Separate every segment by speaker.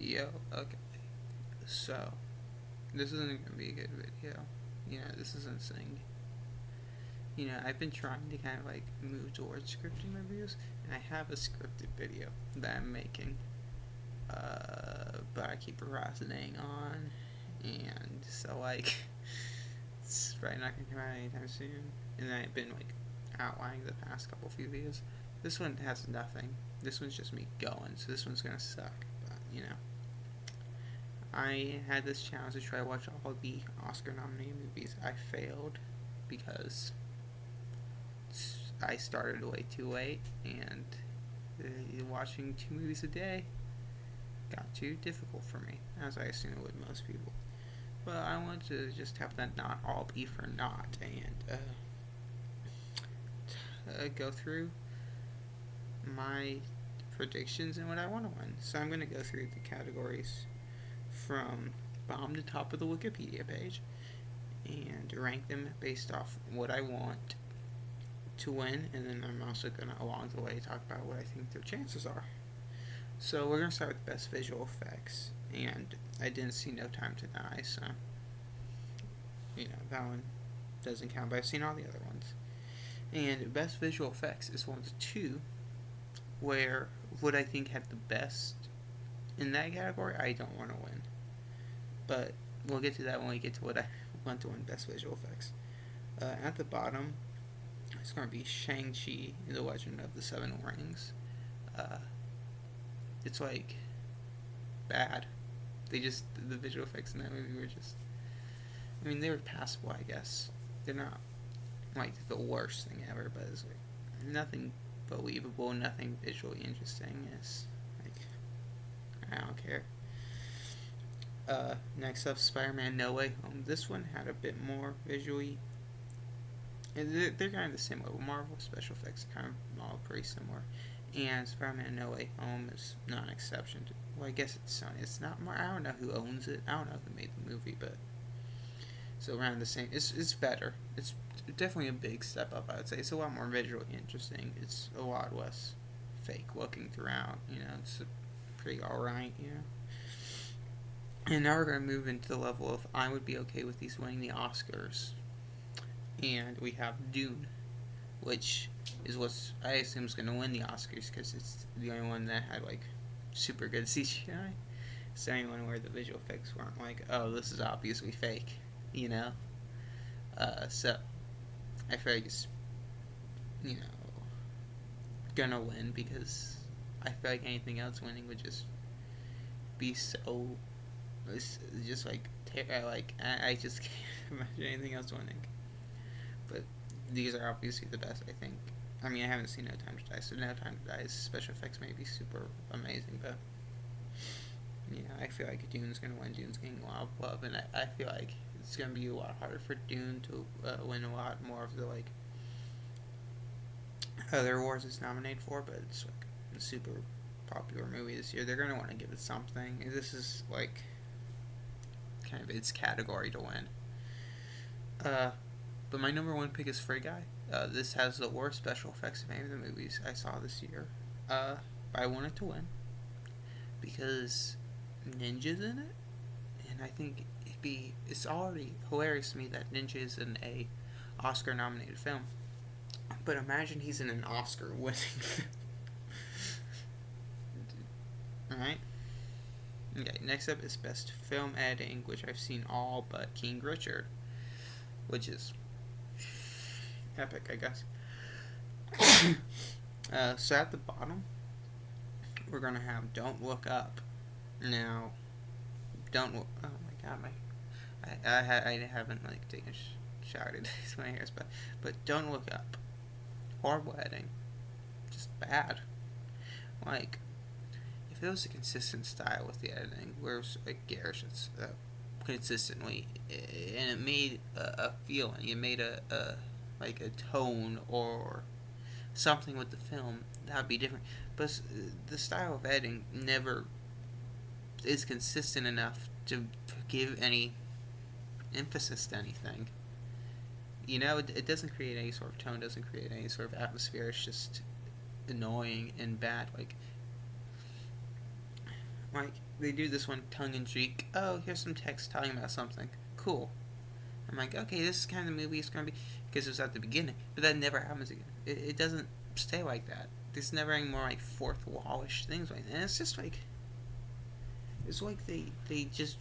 Speaker 1: Yo, okay. So, this isn't gonna be a good video. This isn't saying. I've been trying to kind of like move towards scripting reviews, and I have a scripted video that I'm making, but I keep procrastinating on, and so like, it's probably not gonna come out anytime soon. And I've been like outlining the past few videos. This one has nothing. This one's just me going, so this one's gonna suck. But I had this challenge to try to watch all the Oscar-nominated movies. I failed because I started way too late, and watching 2 movies a day got too difficult for me, as I assume it would most people. But I want to just have that not all be for naught, and go through my predictions and what I want to win. So I'm going to go through the categories from bottom to top of the Wikipedia page and rank them based off what I want to win, and then I'm also going to, along the way, talk about what I think their chances are. So we're going to start with best visual effects, and I didn't see No Time to Die, so that one doesn't count, but I've seen all the other ones. And best visual effects is one of the two where what I think had the best in that category I don't want to win, but we'll get to that when we get to what I want to win best visual effects. At the bottom, it's going to be Shang-Chi and the Legend of the Seven Rings. It's like bad. The visual effects in that movie were just, they were passable, I guess. They're not like the worst thing ever, but it's like nothing believable, nothing visually interesting. It's like, I don't care. Next up, Spider-Man No Way Home. This one had a bit more visually. And they're kind of the same level. Marvel special effects are kind of all pretty similar. And Spider-Man No Way Home is not an exception to. Well, I guess it's Sony. It's not more. I don't know who owns it. I don't know who made the movie, but so around the same. It's better. It's definitely a big step up, I would say. It's a lot more visually interesting. It's a lot less fake looking throughout. It's pretty alright. And now we're going to move into the level of I would be okay with these winning the Oscars. And we have Dune, which is what I assume is going to win the Oscars because it's the only one that had like super good CGI. It's the only one where the visual effects weren't like, oh, this is obviously fake, So I feel like it's gonna win because I feel like anything else winning would just be so just like I just can't imagine anything else winning. But these are obviously the best, I think. I haven't seen No Time to Die, so No Time to Die's special effects may be super amazing, but I feel like Dune's gonna win. Dune's getting a lot of love, and I feel like it's gonna be a lot harder for Dune to win a lot more of the like other awards it's nominated for, but it's like a super popular movie this year. They're gonna want to give it something. This is like kind of its category to win. But my number one pick is Free Guy. This has the worst special effects of any of the movies I saw this year. I wanted to win because ninjas in it, and I think it's already hilarious to me that Ninja is in a Oscar nominated film. But imagine he's in an Oscar winning film. Alright. Okay, next up is Best Film Editing, which I've seen all but King Richard, which is epic, I guess. So at the bottom, we're going to have Don't Look Up. Now, oh my god, I haven't like taken a shower today, so my hair's bad. But Don't Look Up. Horrible editing. Just bad. Like, if it was a consistent style with the editing, whereas like Garish, it's consistently, and it made a feeling, it made a like a tone or something with the film, that would be different. But the style of editing never is consistent enough to give any emphasis to anything. It doesn't create any sort of tone, doesn't create any sort of atmosphere. It's just annoying and bad. Like, Like, they do this one tongue-in-cheek. Oh, here's some text talking about something. Cool. I'm like, okay, this is kind of the movie it's going to be, because it was at the beginning. But that never happens again. It doesn't stay like that. There's never any more, like, fourth wall-ish things like that. And it's just like, it's like they just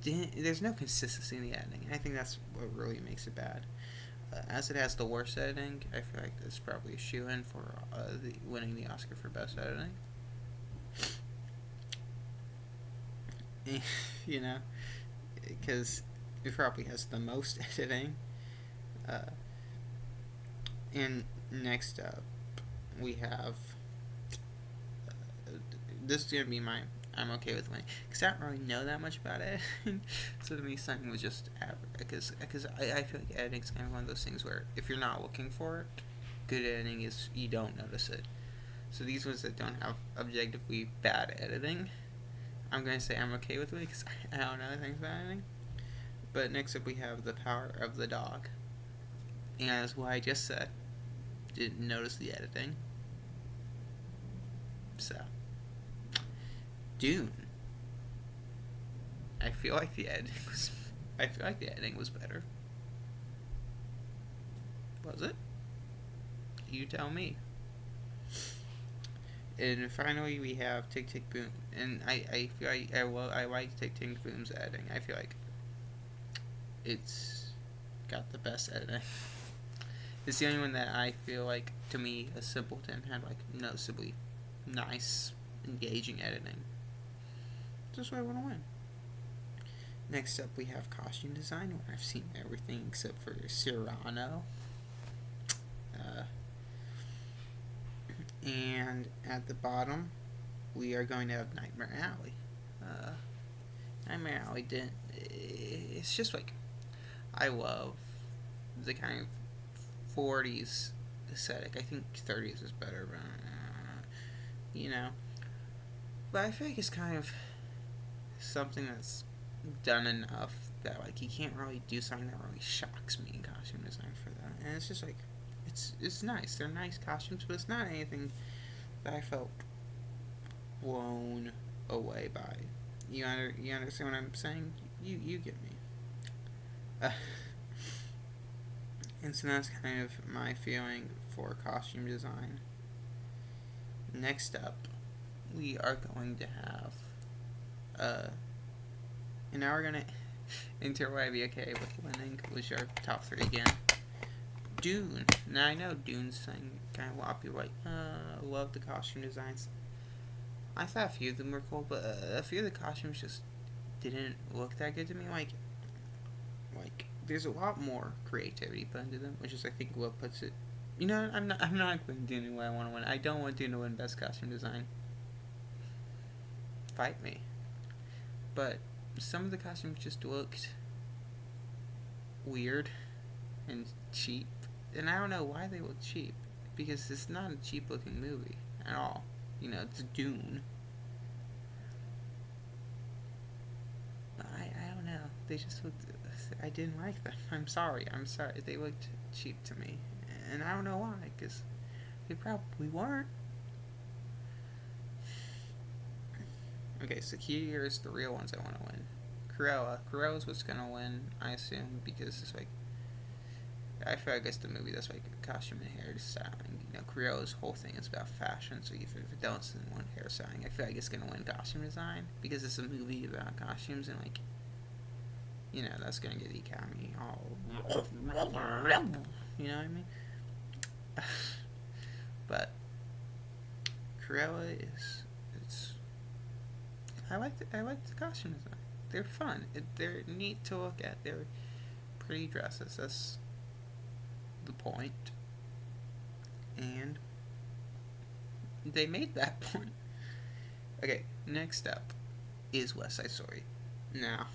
Speaker 1: didn't, there's no consistency in the editing. And I think that's what really makes it bad. As it has the worst editing, I feel like it's probably a shoo-in for winning the Oscar for Best Editing. You know, because it probably has the most editing. And next up, we have this is gonna be my I'm okay with winning because I don't really know that much about editing. So to me, something was just average because I feel like editing is kind of one of those things where if you're not looking for it, good editing is you don't notice it. So these ones that don't have objectively bad editing, I'm going to say I'm okay with it because I don't know things about editing. But next up we have The Power of the Dog. And as what I just said, didn't notice the editing. So, Dune. I feel like the editing was better. Was it? You tell me. And finally, we have Tick Tick Boom, and I feel like I like Tick Tick Boom's editing. I feel like it's got the best editing. It's the only one that I feel like, to me, a simpleton had like noticeably nice, engaging editing. That's why I want to win. Next up, we have costume design, where I've seen everything except for Cyrano. And at the bottom, we are going to have Nightmare Alley. Nightmare Alley didn't. It's just like, I love the kind of 40s aesthetic. I think 30s is better, but you know. But I feel like it's kind of something that's done enough that like you can't really do something that really shocks me in costume design for that. And it's just like it's nice. They're nice costumes, but it's not anything that I felt blown away by. You understand what I'm saying? You get me. And so that's kind of my feeling for costume design. Next up, we are going to have and now we're gonna enter why be okay with winning, which are top 3 again. Dune. Now I know Dune's thing kind of a lot of people like, love the costume designs. I thought a few of them were cool, but a few of the costumes just didn't look that good to me. Like there's a lot more creativity put into them, which is I think what puts it. You know, I'm not going to do Dune what I want to win. I don't want Dune to win best costume design. Fight me. But some of the costumes just looked weird and cheap. And I don't know why they look cheap. Because it's not a cheap looking movie at all. You know, it's Dune. But I don't know. They just looked. I didn't like them. I'm sorry. They looked cheap to me. And I don't know why. Because they probably weren't. Okay, so here's the real ones I want to win. Cruella's what's gonna win, I assume, because it's like, I feel like it's the movie that's like costume and hair styling. You know, Cruella's whole thing is about fashion, so if it don't want hair styling, I feel like it's gonna win costume design because it's a movie about costumes and like, you know, that's gonna get the Academy all. You know what I mean? But Cruella is. I like the costume design. They're fun. They're neat to look at. They're pretty dresses. That's the point. And they made that point. Okay, next up is West Side Story. Now,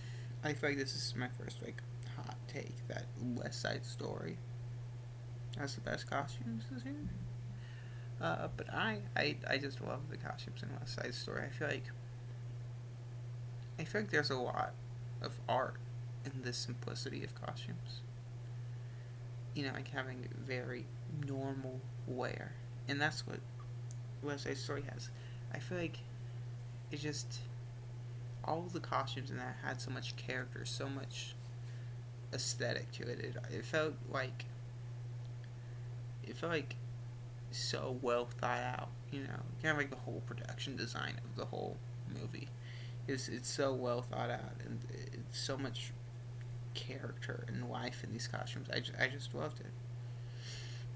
Speaker 1: I feel like this is my first like hot take that West Side Story has the best costumes this year. But I just love the costumes in West Side Story. I feel like there's a lot of art in the simplicity of costumes. You know, like having very normal wear. And that's what West Side Story has. I feel like it just, all of the costumes in that had so much character, so much aesthetic to it. It felt like, so well thought out, kind of like the whole production design of the whole movie. It's so well thought out, and it's so much character and life in these costumes. I just loved it.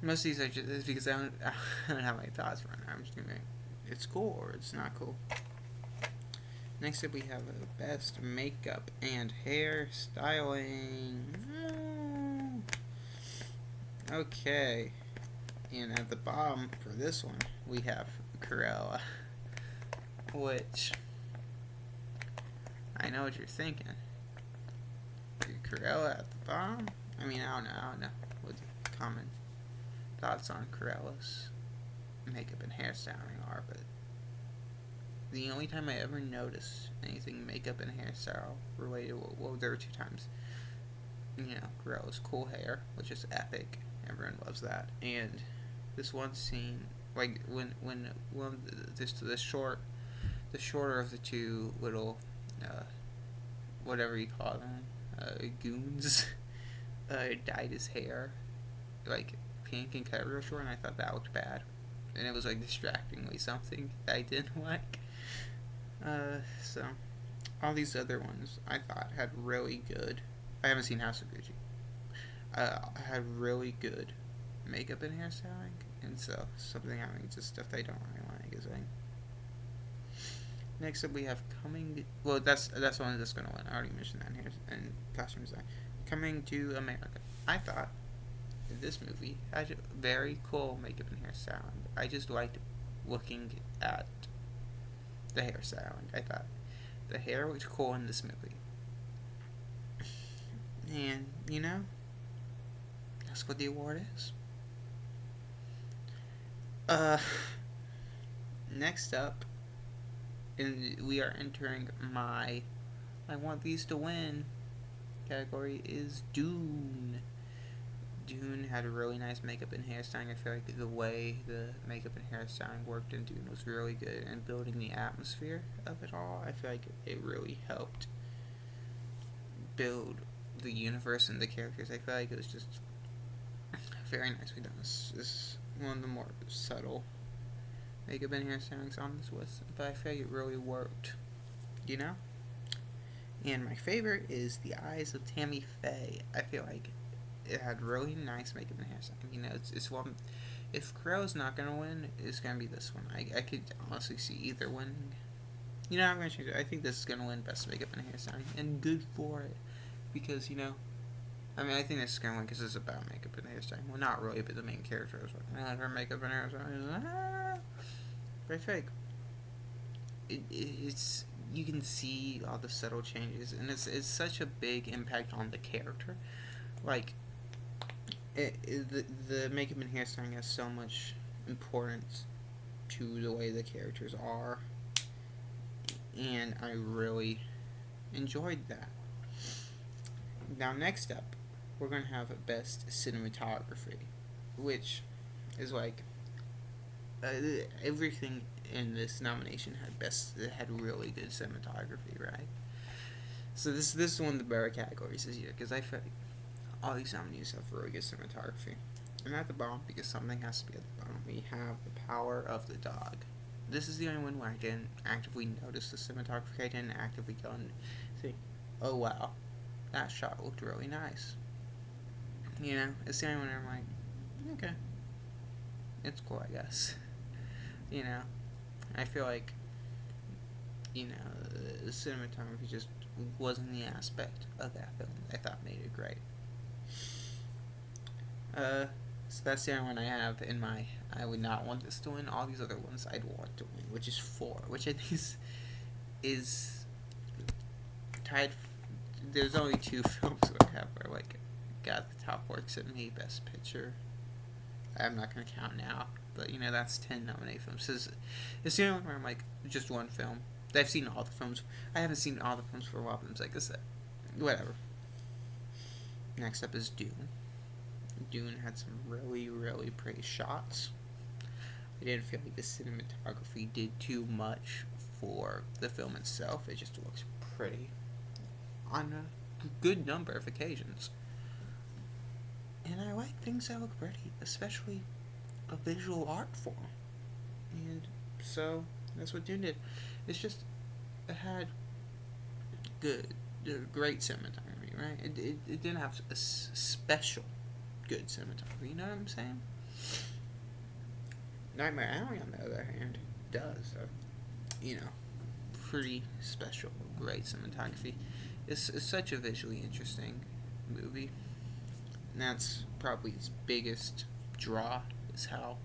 Speaker 1: Most of these are just because I don't have my thoughts right now. I'm just gonna be, it's cool or it's not cool. Next up, we have best makeup and hair styling. Okay, and at the bottom for this one, we have Cruella, which I know what you're thinking. Cruella at the bottom? I mean, I don't know what the common thoughts on Cruella's makeup and hairstyling are, but the only time I ever noticed anything makeup and hairstyle related, well, there were two times. Cruella's cool hair, which is epic. Everyone loves that. And this one scene, like when the shorter of the two little, whatever you call them, goons, dyed his hair like pink and cut real short, and I thought that looked bad, and it was like distractingly something that I didn't like. So all these other ones I thought had really good. I haven't seen House of Gucci. Had really good makeup and hairstyling, and so something having just stuff I don't really like is like. Next up, we have Coming. Well, that's one that's gonna win. I already mentioned that in here and costume design. Coming to America. I thought this movie had very cool makeup and hairstyling. I just liked looking at the hairstyling. I thought the hair was cool in this movie, and that's what the award is. Next up. And we are entering my I want these to win category is Dune. Dune had a really nice makeup and hairstyling. I feel like the way the makeup and hairstyling worked in Dune was really good, and building the atmosphere of it all, I feel like it really helped build the universe and the characters. I feel like it was just very nicely done. This is one of the more subtle makeup and hairstylings on this list, but I feel like it really worked, And my favorite is The Eyes of Tammy Faye. I feel like it had really nice makeup and hairstyling. It's one. If Cruella's not gonna win, it's gonna be this one. I could honestly see either winning. I'm gonna change it. I think this is gonna win best makeup and hairstyling, and good for it, because I think this is gonna win because it's about makeup and hairstyling. Well, not really, but the main character is like, her makeup and hairstyling. But I feel like it's you can see all the subtle changes, and it's such a big impact on the character. Like the makeup and hairstyling has so much importance to the way the characters are, and I really enjoyed that. Now, next up, we're gonna have best cinematography, which is like. Everything in this nomination had really good cinematography, right? So this is one of the better categories this year, because I feel like all these nominees have really good cinematography. And at the bottom, because something has to be at the bottom, we have The Power of the Dog. This is the only one where I didn't actively notice the cinematography. I didn't actively go and think, oh wow, that shot looked really nice. It's the only one where I'm like, okay, it's cool, I guess. I feel like, the cinematography just wasn't the aspect of that film I thought made it great. So that's the only one I have in my, I would not want this to win. All these other ones I'd want to win, which is 4, which I think is tied. There's only 2 films that I have where, got the top 4 except me, Best Picture. I'm not going to count now, but that's 10 nominated films. It's the only one where I'm like, just one film. I've seen all the films. I haven't seen all the films for a while, but I'm like, this, whatever. Next up is Dune. Dune had some really, really pretty shots. I didn't feel like the cinematography did too much for the film itself. It just looks pretty on a good number of occasions. And I like things that look pretty, especially a visual art form. And so that's what Dune did. It's just, it had great cinematography, right? It didn't have a special good cinematography, you know what I'm saying? Nightmare Alley, on the other hand, does. Pretty special, great cinematography. It's such a visually interesting movie. And that's probably its biggest draw, is how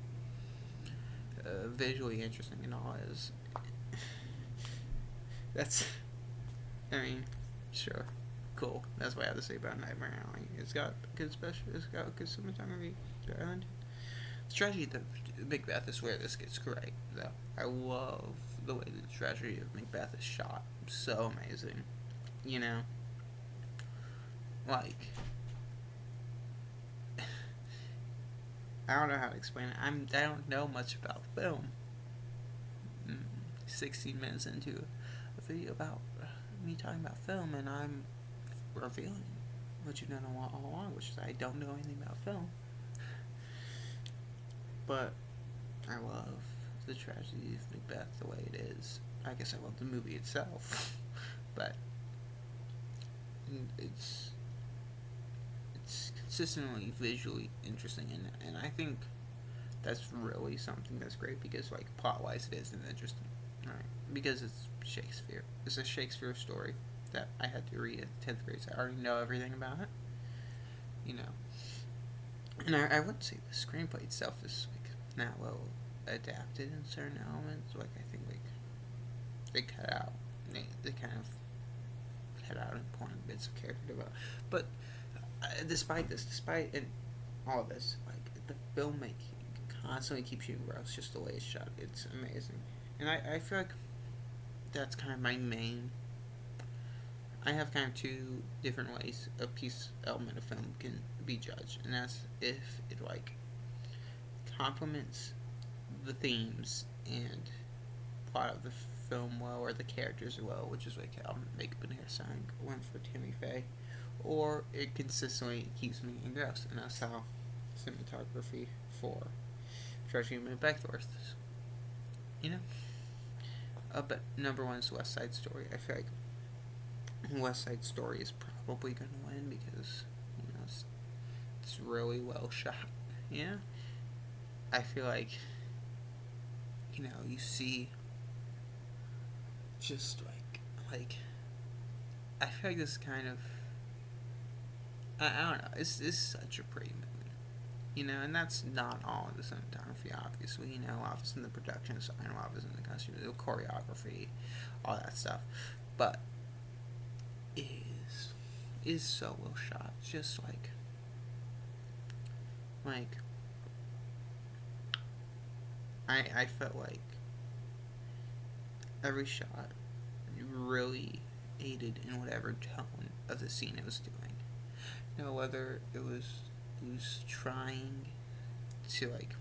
Speaker 1: visually interesting it all is. Sure, cool. That's what I have to say about Nightmare Alley. It's got good cinematography. The tragedy of Macbeth is where this gets great, though. I love the way the tragedy of Macbeth is shot. So amazing. Like, I don't know how to explain it. I don't know much about film. 16 minutes into a video about me talking about film, and I'm revealing what you know all along, which is I don't know anything about film. But I love the tragedy of Macbeth the way it is. I guess I love the movie itself, but it's consistently visually interesting, and I think that's really something that's great, because like plot-wise it isn't interesting, right? Because it's Shakespeare. It's a Shakespeare story that I had to read at 10th grade, so I already know everything about it, And I wouldn't say the screenplay itself is like not well adapted in certain elements. Like I think like they cut out, they kind of cut out important bits of character development. But despite all this, like the filmmaking constantly keeps you engrossed. Just the way it's shot, it's amazing. And I feel like that's kind of my main. I have kind of two different ways a element of film can be judged, and that's if it like complements the themes and plot of the film well, or the characters well, which is like how Macbeth sang one for Tammy Faye, or it consistently keeps me engrossed, and that's how cinematography for Tragedy of Macbeth works. But number one is West Side Story. I feel like West Side Story is probably going to win because it's really well shot. I feel like you see just like I feel like this kind of I don't know. It's such a pretty movie, and that's not all in the cinematography. Obviously, obviously in the production design, obviously in the costume, the choreography, all that stuff, but is so well shot. Just like I felt like every shot really aided in whatever tone of the scene it was doing. Whether it was trying to like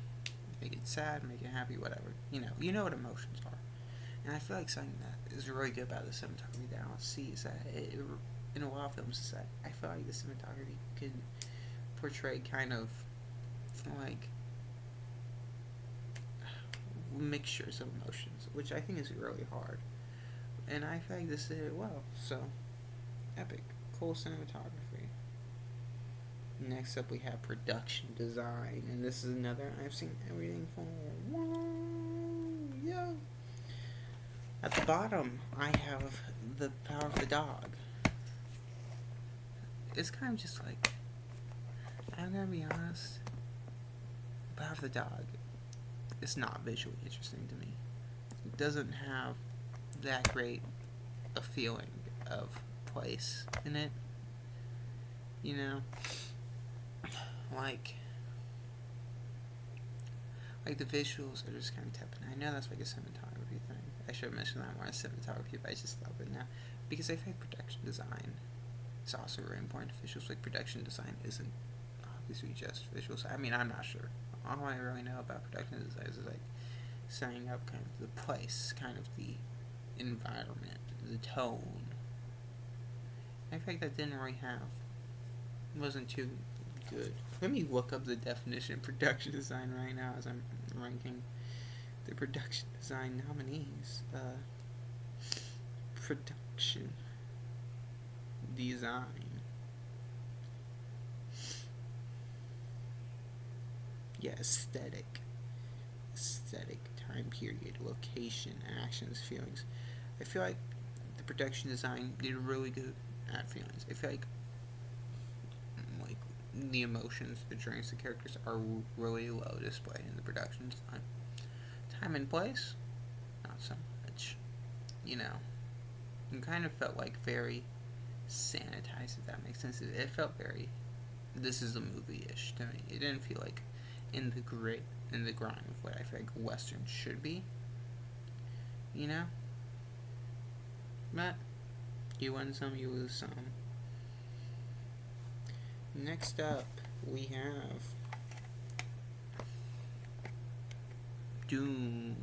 Speaker 1: make it sad, make it happy, whatever. You know what emotions are. And I feel like something that is really good about the cinematography that I don't see is that in a lot of films is that I feel like the cinematography can portray kind of like mixtures of emotions, which I think is really hard. And I feel like this did it well. So, epic. Cool cinematography. Next up we have production design, and this is another I've seen everything from. Whoa, yeah. At the bottom, I have The Power of the Dog. It's kind of just like, I'm gonna be honest, The Power of the Dog is not visually interesting to me. It doesn't have that great a feeling of place in it. Like the visuals are just kind of tepid. I know that's like a cinematography thing. I should have mentioned that more as cinematography, but I just thought of it now. Because I think production design is also really important to visuals. Like production design isn't obviously just visuals. I'm not sure. All I really know about production design is like setting up kind of the place, kind of the environment, the tone. I feel like that didn't really have. It wasn't too good. Let me look up the definition of production design right now as I'm ranking the production design nominees. Production design. Yeah, aesthetic, time period, location, actions, feelings. I feel like the production design did really good at feelings. I feel like the emotions, the journeys, the characters are really well displayed in the production design. Time and place, not so much. You know, it kind of felt like very sanitized, if that makes sense. It felt very, this is a movie-ish to me. It didn't feel like in the grit, in the grime of what I feel like Western should be. You know? But, you win some, you lose some. Next up, we have Dune.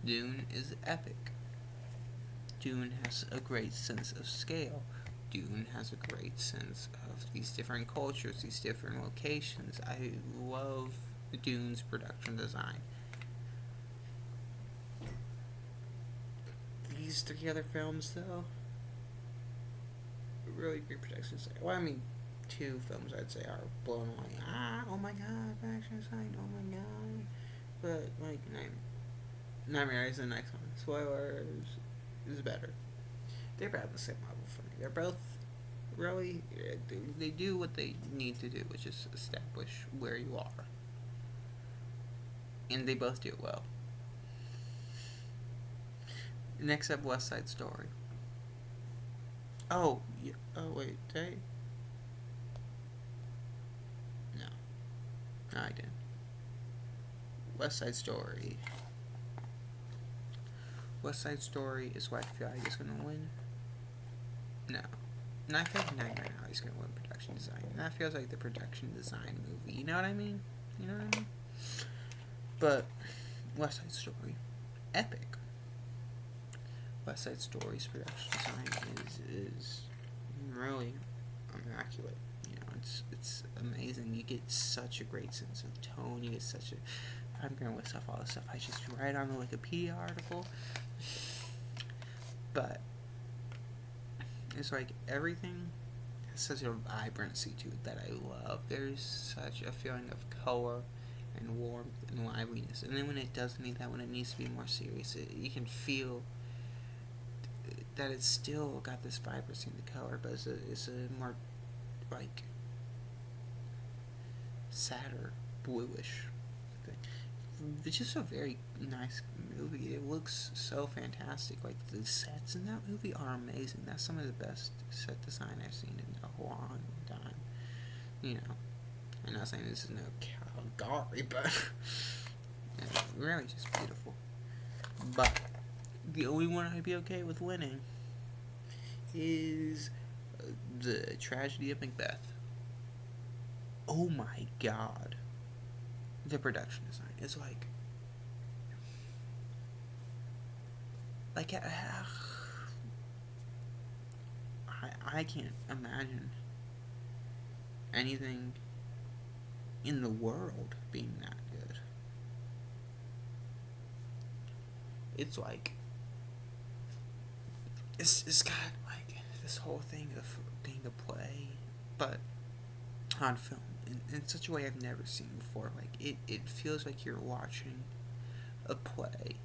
Speaker 1: Dune is epic. Dune has a great sense of scale. Dune has a great sense of these different cultures, these different locations. I love Dune's production design. These three other films, though, really great production design. Well, I mean, two films I'd say are blown away. Oh my god, production design, oh my god. But, like, Nightmare is the next one. Spoilers is better. They're about the same level for me. They're both really, they do what they need to do, which is establish where you are. And they both do it well. Next up, West Side Story. Oh, yeah. Oh, wait, did I? No, I didn't. West Side Story. West Side Story is what I feel like is going to win. No. And I feel like Nightmare Alley is going to win production design. And that feels like the production design movie. You know what I mean? You know what I mean? But, West Side Story. Epic. West Side Story's production design is really immaculate. You know, it's amazing. You get such a great sense of tone. You get such a... I'm going to list off all this stuff I just write on the Wikipedia article. But it's like everything has such a vibrancy to it that I love. There's such a feeling of color and warmth and liveliness. And then when it doesn't need that, when it needs to be more serious, you can feel that it's still got this vibrancy in the color, but it's a more like sadder, bluish thing. It's just a very nice movie. It looks so fantastic. Like, the sets in that movie are amazing. That's some of the best set design I've seen in a long time. You know, I'm not saying this is no Calgary, but really just beautiful. But the only one I'd be okay with winning is the Tragedy of Macbeth. Oh my god. The production design is like I can't imagine anything in the world being that good. It's like it's got like this whole thing of being a play, but on film in such a way I've never seen before. Like, it feels like you're watching a play,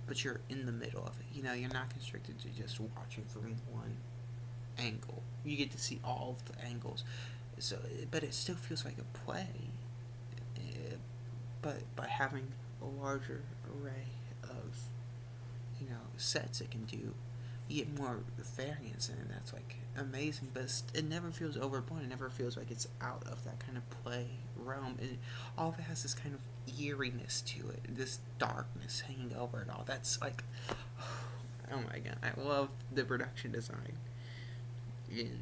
Speaker 1: but you're in the middle of it. You know, you're not constricted to just watching from one angle. You get to see all of the angles. So, but it still feels like a play. But by having a larger array of, you know, sets it can do, you get more variance, and that's like amazing. But it never feels overblown. It never feels like it's out of that kind of play realm. And all of it has this kind of eeriness to it, this darkness hanging over it all. That's like, oh my god, I love the production design in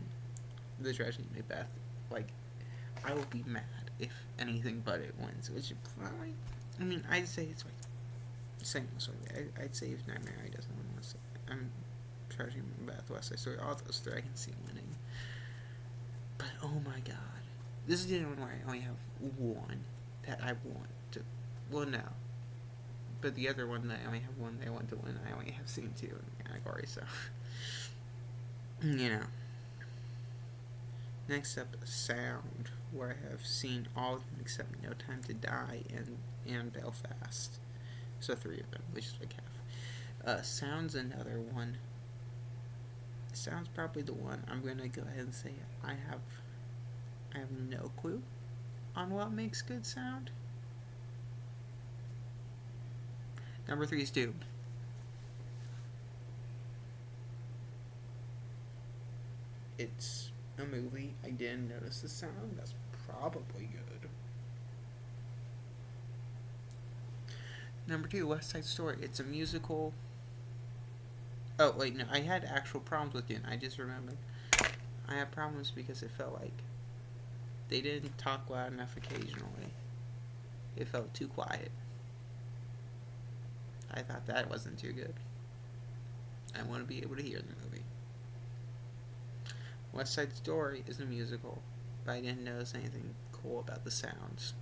Speaker 1: the Tragedy of Macbeth. Like, I will be mad if anything but it wins, which probably, I mean, I'd say it's like Same sort of. I'd say if Nightmare Alley doesn't win this, I'm charging Macbeth, West Side Story, all those three I can see winning. But oh my god, this is the only one where I only have one that I want to. Well, no, but the other one that I only have one that I want to win, I only have seen two in the category, so you know. Next up, sound, where I have seen all of them except No Time to Die and Belfast. So three of them, which is like half. Sound's another one. Sound's probably the one. I'm gonna go ahead and say I have no clue on what makes good sound. Number 3 is Dune. It's a movie. I didn't notice the sound. That's probably good. Number 2, West Side Story. It's a musical. Oh, wait, no. I had actual problems with Dune. I just remembered. I had problems because it felt like they didn't talk loud enough occasionally. It felt too quiet. I thought that wasn't too good. I want to be able to hear the movie. West Side Story is a musical, but I didn't notice anything cool about the sounds.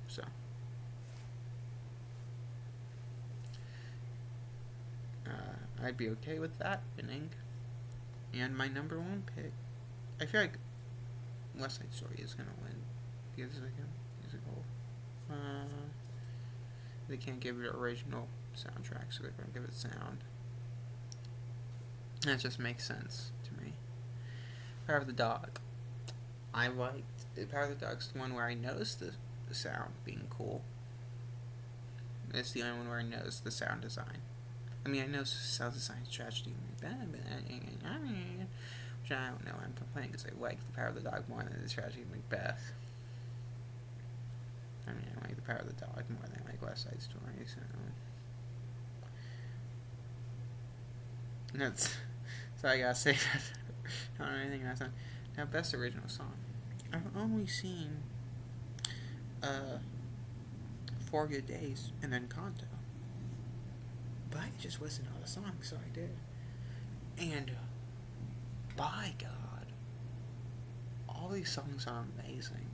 Speaker 1: So. I'd be okay with that winning. And my number 1 pick, I feel like West Side Story is going to win because it's like a musical. They can't give it an original soundtrack, so they're going to give it sound. That just makes sense to me. Power of the Dog. I liked Power of the Dog's the one where I noticed the sound being cool. It's the only one where I noticed the sound design. I mean, I know sound design is tragedy and bad, but which I don't know. I'm complaining because I like the Power of the Dog more than the tragedy of Macbeth. I mean, I like the Power of the Dog more than I like West Side Story, so. So I gotta say that. I don't know anything about that. Now, best original song. I've only seen 4 Good Days and then Kanto. But I just listened to all the songs, so I did. And, by God, all these songs are amazing,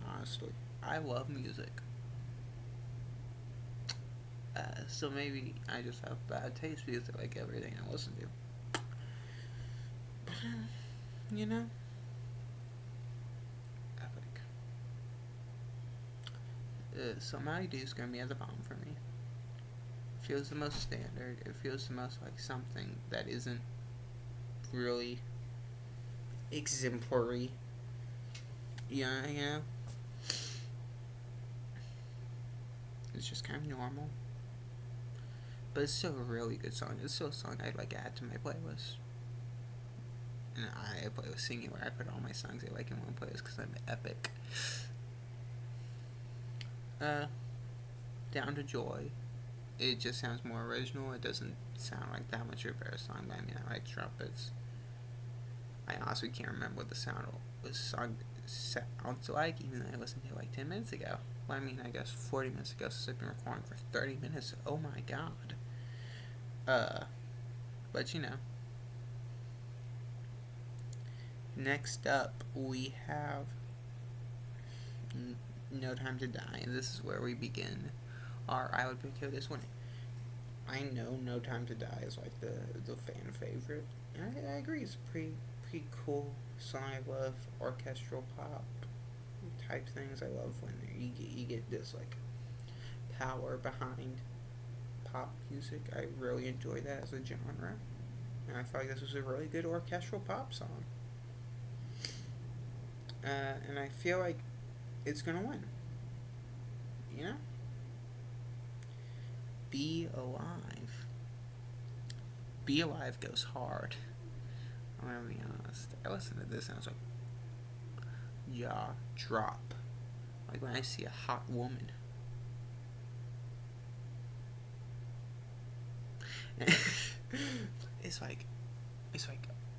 Speaker 1: honestly. I love music. So maybe I just have bad taste because I like everything I listen to. But, you know, epic. So Mighty Do is going to be at the bottom for me. It feels the most standard. It feels the most like something that isn't really exemplary. Yeah, you know? It's just kind of normal. But it's still a really good song. It's still a song I'd like to add to my playlist. And I play with singing where I put all my songs I like in one playlist because I'm epic. Down to Joy. It just sounds more original. It doesn't sound like that much of a better song, but I mean, I like trumpets. I honestly can't remember what the song sounds like, even though I listened to it like 10 minutes ago. Well, I mean, I guess 40 minutes ago, since I've been recording for 30 minutes. Oh my god. But you know. Next up, we have No Time to Die, and this is where we begin our I Would Pick this one. I know No Time to Die is like the fan favorite, and I agree. It's a pretty cool song. I love orchestral pop type things. I love when you get this like power behind pop music. I really enjoy that as a genre, and I felt like this was a really good orchestral pop song. And I feel like it's gonna win. You know? Be Alive. Be Alive goes hard. I'm gonna be honest. I listened to this and I was like, jaw drop. Like when I see a hot woman. It's like,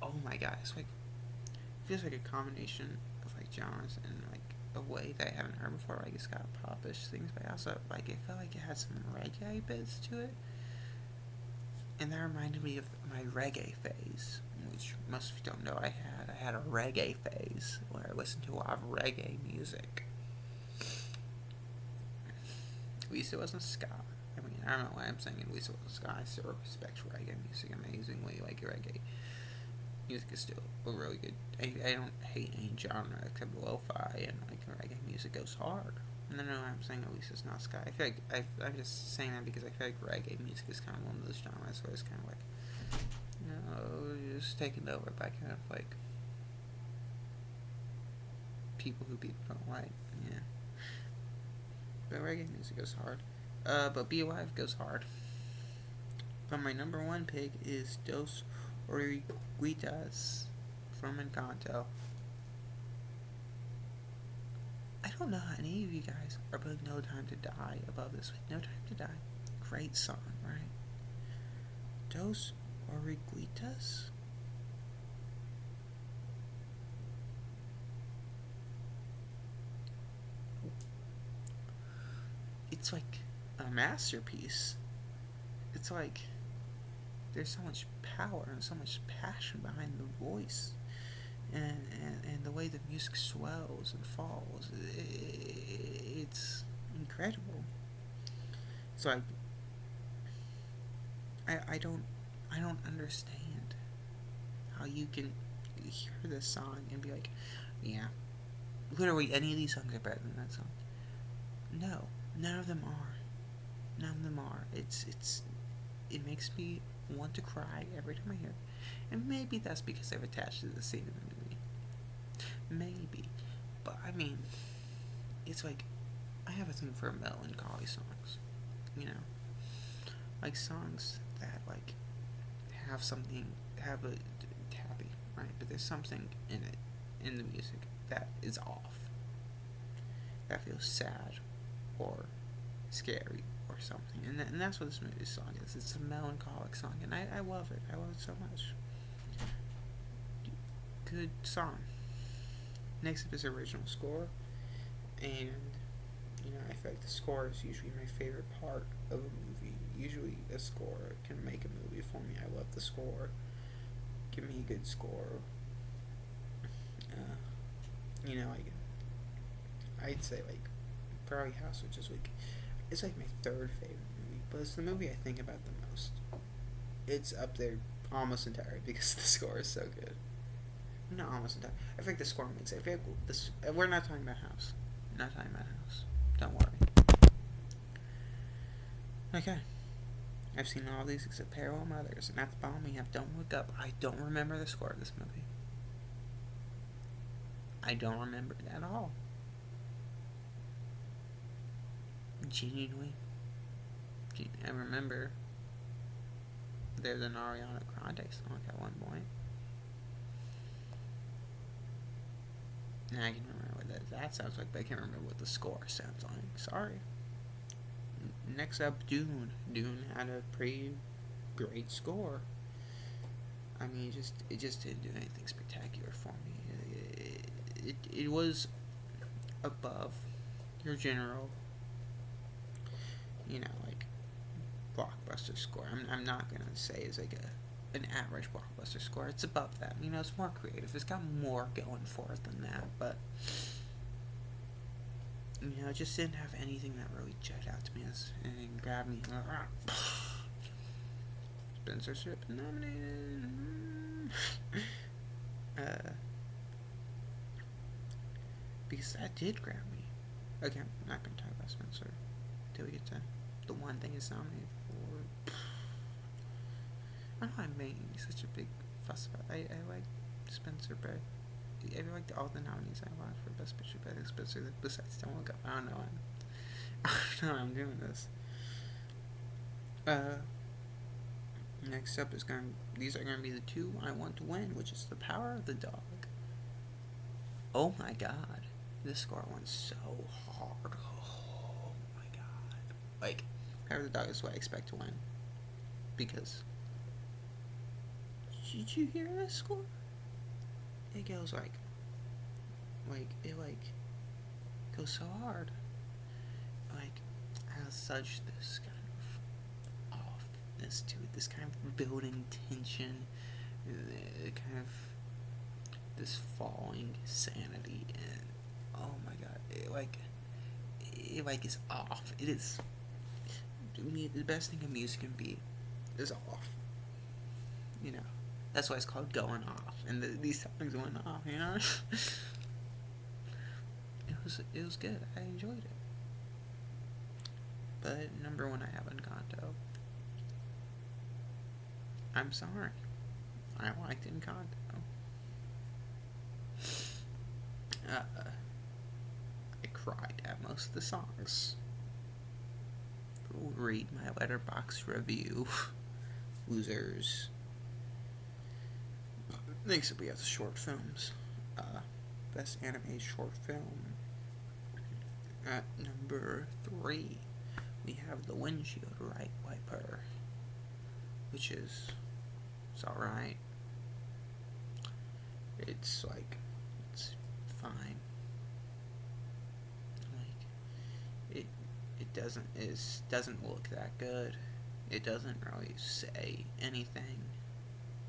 Speaker 1: oh my god, it's like, it feels like a combination of like genres and like a way that I haven't heard before. Like, it's got popish things, but I also, like, it felt like it had some reggae bits to it. And that reminded me of my reggae phase, which most of you don't know I had. I had a reggae phase where I listened to a lot of reggae music. At least it wasn't ska. I mean, I don't know why I'm saying at least it wasn't ska. I still respect reggae music amazingly. Like, reggae music is still a really good. I don't hate any genre except lo-fi, and like reggae music goes hard. No, I'm saying at least it's not ska. I feel like I'm just saying that because I feel like reggae music is kind of one of those genres where it's kind of like, just taken over by kind of like people who people don't like. Yeah. But reggae music goes hard. But Be Alive goes hard. But my number one pick is Dos Oruguitas from Encanto. I don't know how any of you guys are putting No Time to Die above this. No Time to Die. Great song, right? Dos Oruguitas? It's like a masterpiece. It's like there's so much power and so much passion behind the voice. And the way the music swells and falls, it's incredible. So I don't understand how you can hear this song and be like, yeah, literally any of these songs are better than that song. No, none of them are. None of them are. It makes me want to cry every time I hear it. And maybe that's because I've attached to the scene in the movie. Maybe. But, I mean, it's like, I have a thing for melancholy songs. You know? Like, songs that, like, have a happy, right? But there's something in it, in the music, that is off. That feels sad, or scary, or something. And that's what this movie's song is. It's a melancholic song, and I love it. I love it so much. Good song. Next up is original score, and I feel like the score is usually my favorite part of a movie. Usually a score can make a movie for me. I love the score. Give me a good score. I'd say like probably House, which is like it's like my third favorite movie, but it's the movie I think about the most. It's up there almost entirely because the score is so good. Not almost entirely. I feel like the score makes it. I feel like this. We're not talking about House. Not talking about House. Don't worry. Okay. I've seen all these except Parallel Mothers, and at the bottom we have Don't Look Up. I don't remember the score of this movie. I don't remember it at all. Genuinely. I remember there's an Ariana Grande song at one point. And I can remember what that sounds like, but I can't remember what the score sounds like. Sorry. Next up, Dune. Dune had a pretty great score. I mean, it just didn't do anything spectacular for me. It was above your general, like blockbuster score. I'm not gonna say it's like an average blockbuster score. It's above that. It's more creative. It's got more going for it than that, but it just didn't have anything that really jumped out to me and grabbed me. Sponsorship nominated. Because that did grab me. Okay, I'm not gonna talk about Spencer until we get to the one thing it's nominated for. I don't know I'm making such a big fuss about it. I like Spencer, but I like all the nominees I watched for Best Picture, but I think Spencer, besides Don't Look Up, I don't know I'm doing this. Next up is these are gonna be the two I want to win, which is The Power of the Dog. Oh my god, this score went so hard. Oh my god. Like, Power of the Dog is what I expect to win. Because, did you hear this score? It goes goes so hard. Like, has such this kind of offness to it, this kind of building tension, kind of this falling sanity, and oh my god, it is off. It is. The best thing a music can be is off. You know, that's why it's called going off. And these songs went off. You know, it was good. I enjoyed it. But number one, I have Encanto. I'm sorry, I liked Encanto. I cried at most of the songs. Read my letterbox review, losers. Next up we have the short films. Best animated short film. At number 3, we have The Windshield Wiper, which is, it's alright. It's fine. It doesn't look that good. It doesn't really say anything.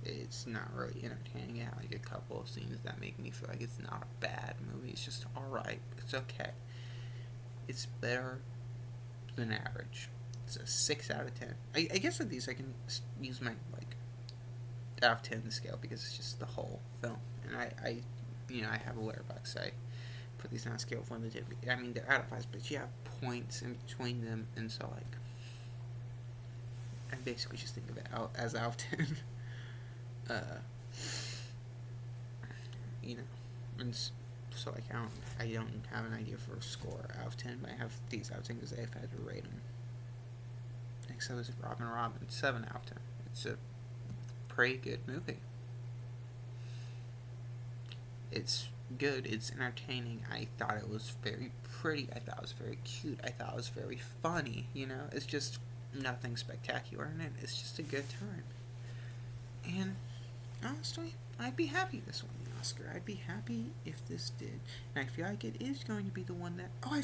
Speaker 1: It's not really entertaining. It has a couple of scenes that make me feel like it's not a bad movie. It's just alright. It's okay. It's better than average. It's a 6 out of 10. I guess with these I can use my out of 10 scale because it's just the whole film. And I have a letterbox. I put these on a scale of 1 to 10. I mean, they're out of 5, but you have points in between them, and so I basically just think of it as out of 10. And so I don't have an idea for a score out of 10, but I have these out of 10 because I've had to rate them. Next up is Robin, 7 out of 10. It's a pretty good movie. It's good. It's entertaining. I thought it was very pretty. I thought it was very cute. I thought it was very funny. It's just nothing spectacular in it. It's just a good time. And honestly, I'd be happy this won the Oscar. I'd be happy if this did. And I feel like it is going to be the one that I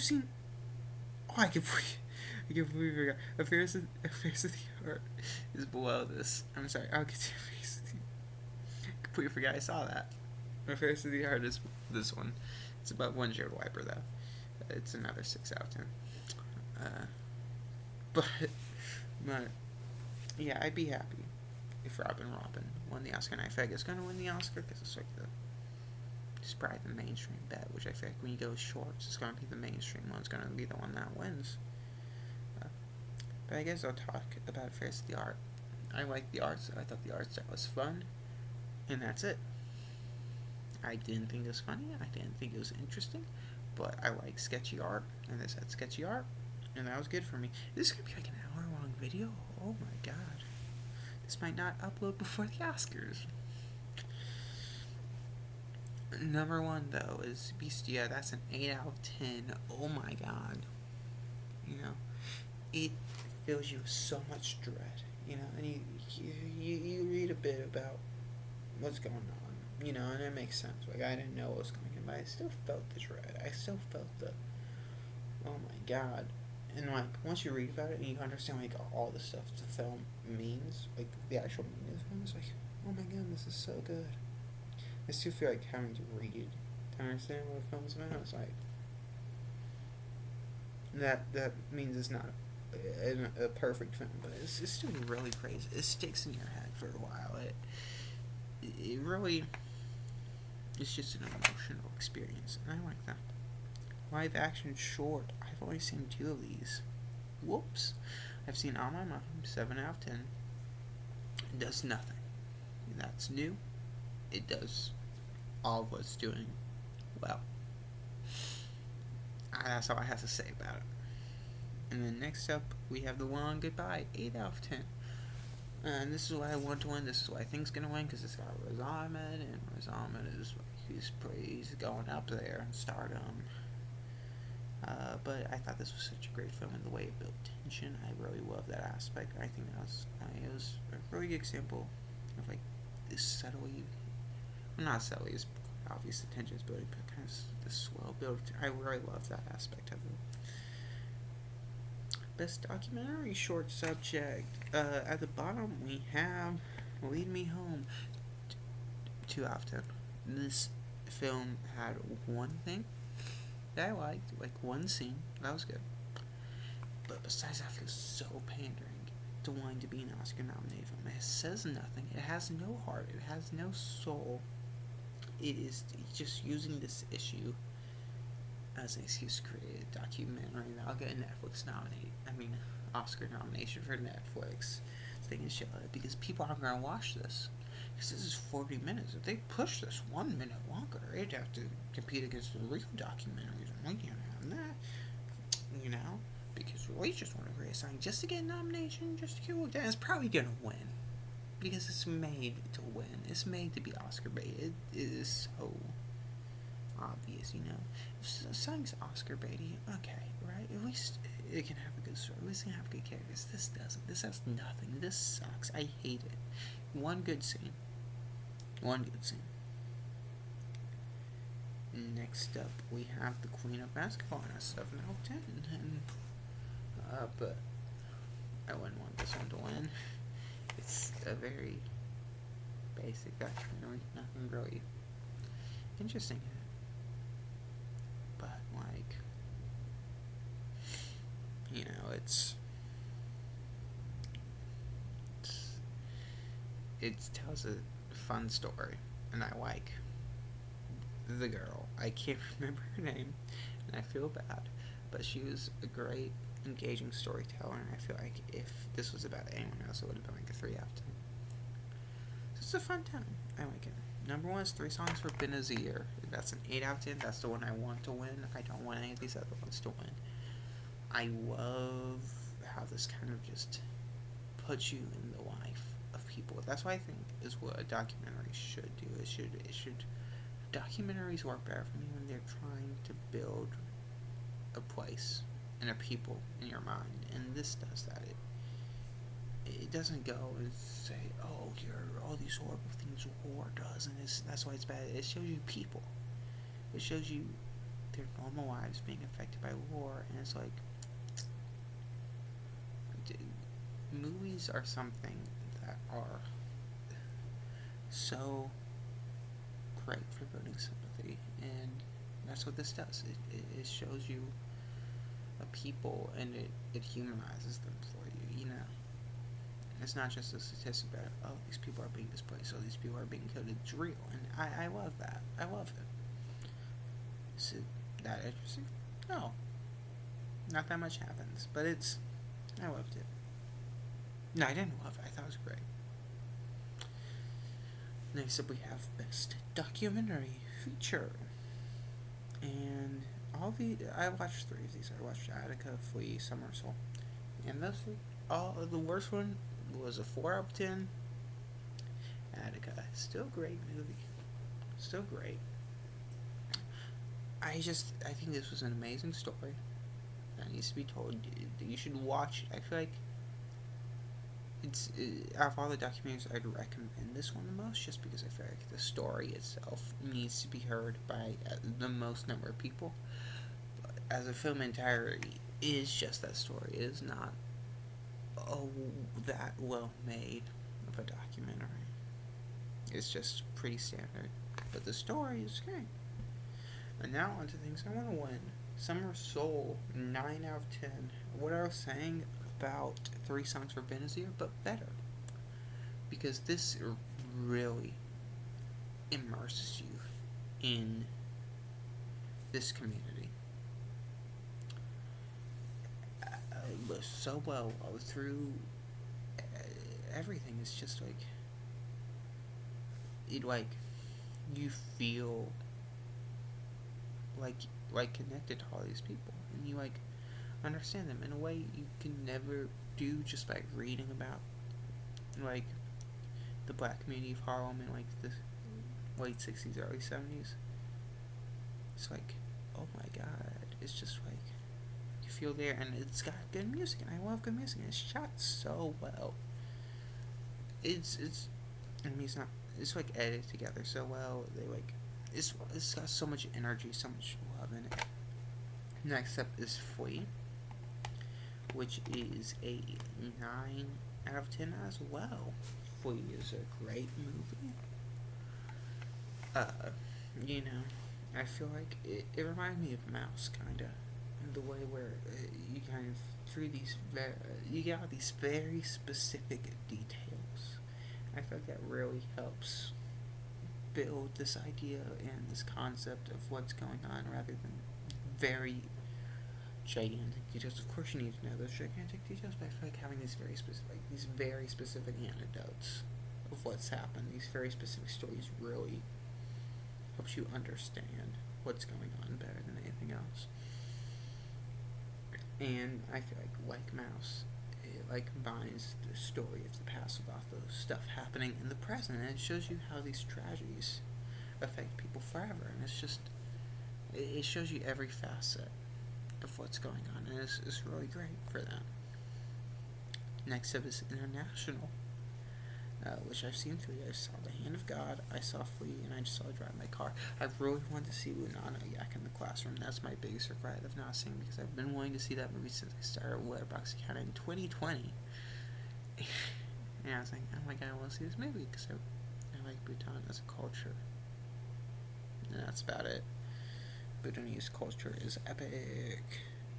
Speaker 1: completely forgot. Affairs of the Heart is below this. I'm sorry. I'll get to Affairs of the Heart. Completely forgot I saw that. Affairs of the Heart is this one. It's about Windshield Wiper, though. It's another 6 out of 10. But yeah, I'd be happy if Robin won the Oscar. And I feel like it's going to win the Oscar because it's probably the mainstream bet, which I feel like when you go shorts, it's going to be the mainstream one. It's going to be the one that wins. But I guess I'll talk about Affairs of the Art. I liked the art, so I thought the art style was fun. And that's it. I didn't think it was funny. I didn't think it was interesting. But I like sketchy art. And this had sketchy art. And that was good for me. This is going to be like an hour-long video. Oh my god. This might not upload before the Oscars. Number 1, though, is Beastia. That's an 8 out of 10. Oh my god. It fills you with so much dread. And you read a bit about what's going on. And it makes sense. I didn't know what was going on, but I still felt the dread. I still felt the, oh my god. And once you read about it and you understand all the stuff the film means, the actual meaning of the film, it's oh my god, this is so good. I still feel like having to read to understand what the film's about. It's that means it's not a perfect film, but it's still really crazy. It sticks in your head for a while. It really, it's just an emotional experience, and I like that. Live action short. I've only seen 2 of these. Whoops. I've seen On My Mind, 7 out of 10. It does nothing. That's new. It does all of what's doing well. That's all I have to say about it. And then next up, we have The Long Goodbye, 8 out of 10. And this is why I want to win. This is why I think it's going to win, because it's got Riz Ahmed, and Riz Ahmed he's going up there in stardom. But I thought this was such a great film, and the way it built tension, I really love that aspect. I think it was a really good example of this subtly, well, not subtly, it's obvious the tension is building, but kind of the slow build. I really love that aspect of it. Best documentary short subject. At the bottom we have Lead Me Home. 2 out of 10. This film had one thing that I liked, like one scene that was good. But besides that, feels so pandering to wanting to be an Oscar nominated film. It says nothing. It has no heart. It has no soul. It is just using this issue as an excuse to create a documentary that'll get a Netflix Oscar nomination for Netflix. They can show it because people aren't going to watch this. Because this is 40 minutes. If they push this 1 minute longer, they'd have to compete against the real documentaries. And we can't have that. Because we just want to create something just to get a nomination, just to get looked at. It's probably going to win. Because it's made to win. It's made to be Oscar bait. It is so obvious, If something's Oscar baity, okay, right? At least it can have a good story. At least it can have good characters. This doesn't. This has nothing. This sucks. I hate it. One good scene. Next up, we have The Queen of Basketball and a 7 out of 10. But I wouldn't want this one to win. It's a very basic documentary. Nothing really interesting in it. But, it tells a fun story. And I like the girl. I can't remember her name, and I feel bad. But she was a great, engaging storyteller, and I feel like if this was about anyone else, it would have been like a 3 out of 10. So it's a fun time. I like it. Number 1 is 3 Songs for Benazir. That's an 8 out of 10. That's the one I want to win. I don't want any of these other ones to win. I love how this kind of just puts you in the life of people. That's what I think is what a documentary should do. It should documentaries work better for me when they're trying to build a place and a people in your mind, and this does that. It doesn't go and say, oh, here are all these horrible things war does, and that's why it's bad. It shows you people. It shows you their normal lives being affected by war, and it's like, movies are something that are so great for building sympathy, and that's what this does. It shows you a people, and it humanizes them for you, It's not just a statistic about, oh, these people are being displaced, oh, these people are being killed. It's real, and I love that. I love it. Is it that interesting? No. Not that much happens, but I loved it. No, I didn't love it. I thought it was great. Next up, we have Best Documentary Feature. And I watched 3 of these. I watched Attica, Flea, Somersault. And the worst one was a 4 out of 10. Attica. Still great movie. Still great. I think this was an amazing story that needs to be told. You should watch it. I feel like out of all the documentaries, I'd recommend this one the most, just because I feel like the story itself needs to be heard by the most number of people. But as a film entirety, it is just that story. It is not that well made of a documentary. It's just pretty standard, but the story is great. And now on to things I want to win. Summer Soul, 9 out of 10. What I was saying about 3 Songs for Benazir, but better. Because this really immerses you in this community. But so well through everything. It's just like, you feel like connected to all these people, and you understand them in a way you can never do just by reading about the black community of Harlem in the late 60s, early 70s. It's oh my god, it's just you feel there, and it's got good music, and I love good music, and it's shot so well. It's edited together so well. They it's got so much energy, so much love in it. Next up is Flea, which is a 9 out of 10 as well. Flea is a great movie. You know, I feel like it reminded me of Mouse, kinda, in the way where you kind of through these you got these very specific details. I feel like that really helps build this idea and this concept of what's going on, rather than very gigantic details. Of course, you need to know those gigantic details, but I feel like having these very specific anecdotes of what's happened, these very specific stories, really helps you understand what's going on better than anything else. And I feel like Mouse, it combines the story of the past with all the stuff happening in the present, and it shows you how these tragedies affect people forever. And it shows you every facet of what's going on, and it's really great for that. Next up is International, which I've seen 3. I saw The Hand of God, I saw Flea, and I just saw Drive My Car. I really wanted to see Lunana Yak in the Classroom. That's my biggest regret of not seeing, because I've been wanting to see that movie since I started Letterboxd account in 2020. And I was like, oh my god, I want to see this movie, because I like Bhutan as a culture. And that's about it. Bhutanese culture is epic.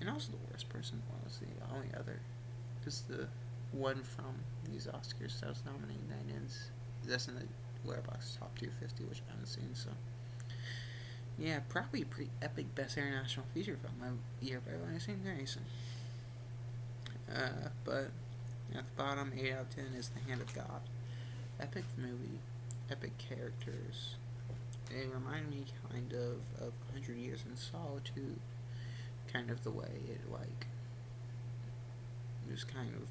Speaker 1: And also The Worst Person was the only other. Is the one from these Oscars that was nominated. That's in the Letterboxd top 250, which I haven't seen. So yeah, probably a pretty epic best international feature film of the year by I've seen Grayson. But at the bottom, 8 out of 10 is The Hand of God. Epic movie, epic characters. It reminded me kind of 100 Years in Solitude, kind of the way it was kind of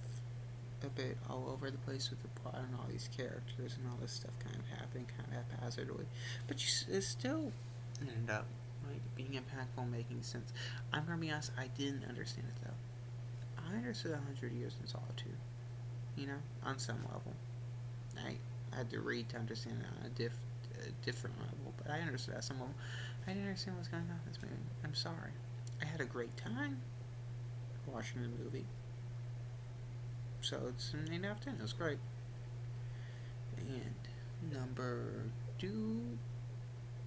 Speaker 1: a bit all over the place with the plot and all these characters and all this stuff kind of happening kind of haphazardly, but it still ended up being impactful, making sense. I'm gonna be honest, I didn't understand it though. I understood 100 Years in Solitude, on some level. I had to read to understand it on a different level, but I understood at some level. I didn't understand what was going on in this movie. I'm sorry. I had a great time watching the movie. So it's an 8 out of 10. It was great. And number 2,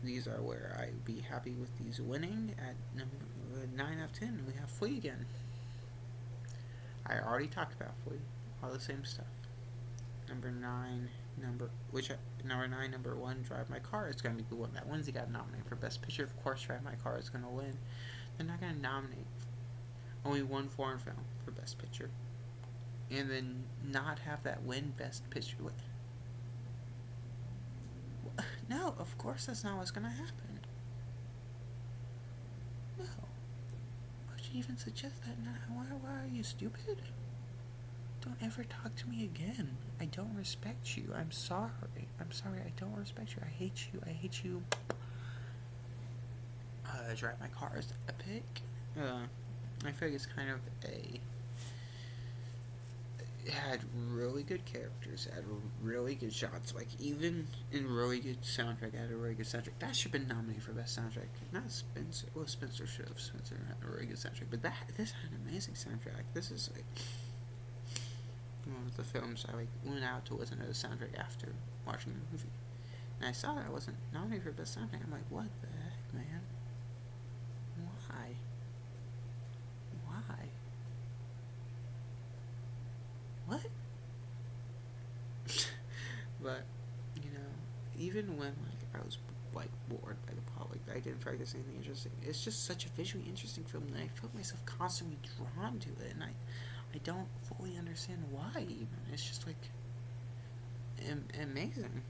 Speaker 1: these are where I'd be happy with these winning. At number 9 out of 10, we have Flea again. I already talked about Flea. All the same stuff. Number 9, number 1, Drive My Car is going to be the one that wins. He got nominated for Best Picture. Of course, Drive My Car is going to win. They're not going to nominate only one foreign film for Best Picture, and then not have that win Best Picture. No, of course that's not what's going to happen. No. Why would you even suggest that now? Why are you stupid? Don't ever talk to me again. I don't respect you. I'm sorry. I don't respect you. I hate you. Drive My Car is epic. I feel like it's kind of it had really good characters, it had really good shots, even in really good soundtrack, it had a really good soundtrack. That should have been nominated for Best Soundtrack. Not Spencer. Well, Spencer should have. Spencer had a really good soundtrack, but this had an amazing soundtrack. This is one of the films I went out to listen to the soundtrack after watching the movie. And I saw that I wasn't nominated for Best Soundtrack. I'm like, what the heck, man? Why? What? But, even when I was bored by the plot, I didn't feel like there's anything interesting. It's just such a visually interesting film that I felt myself constantly drawn to it, and I don't fully understand why even. It's just amazing,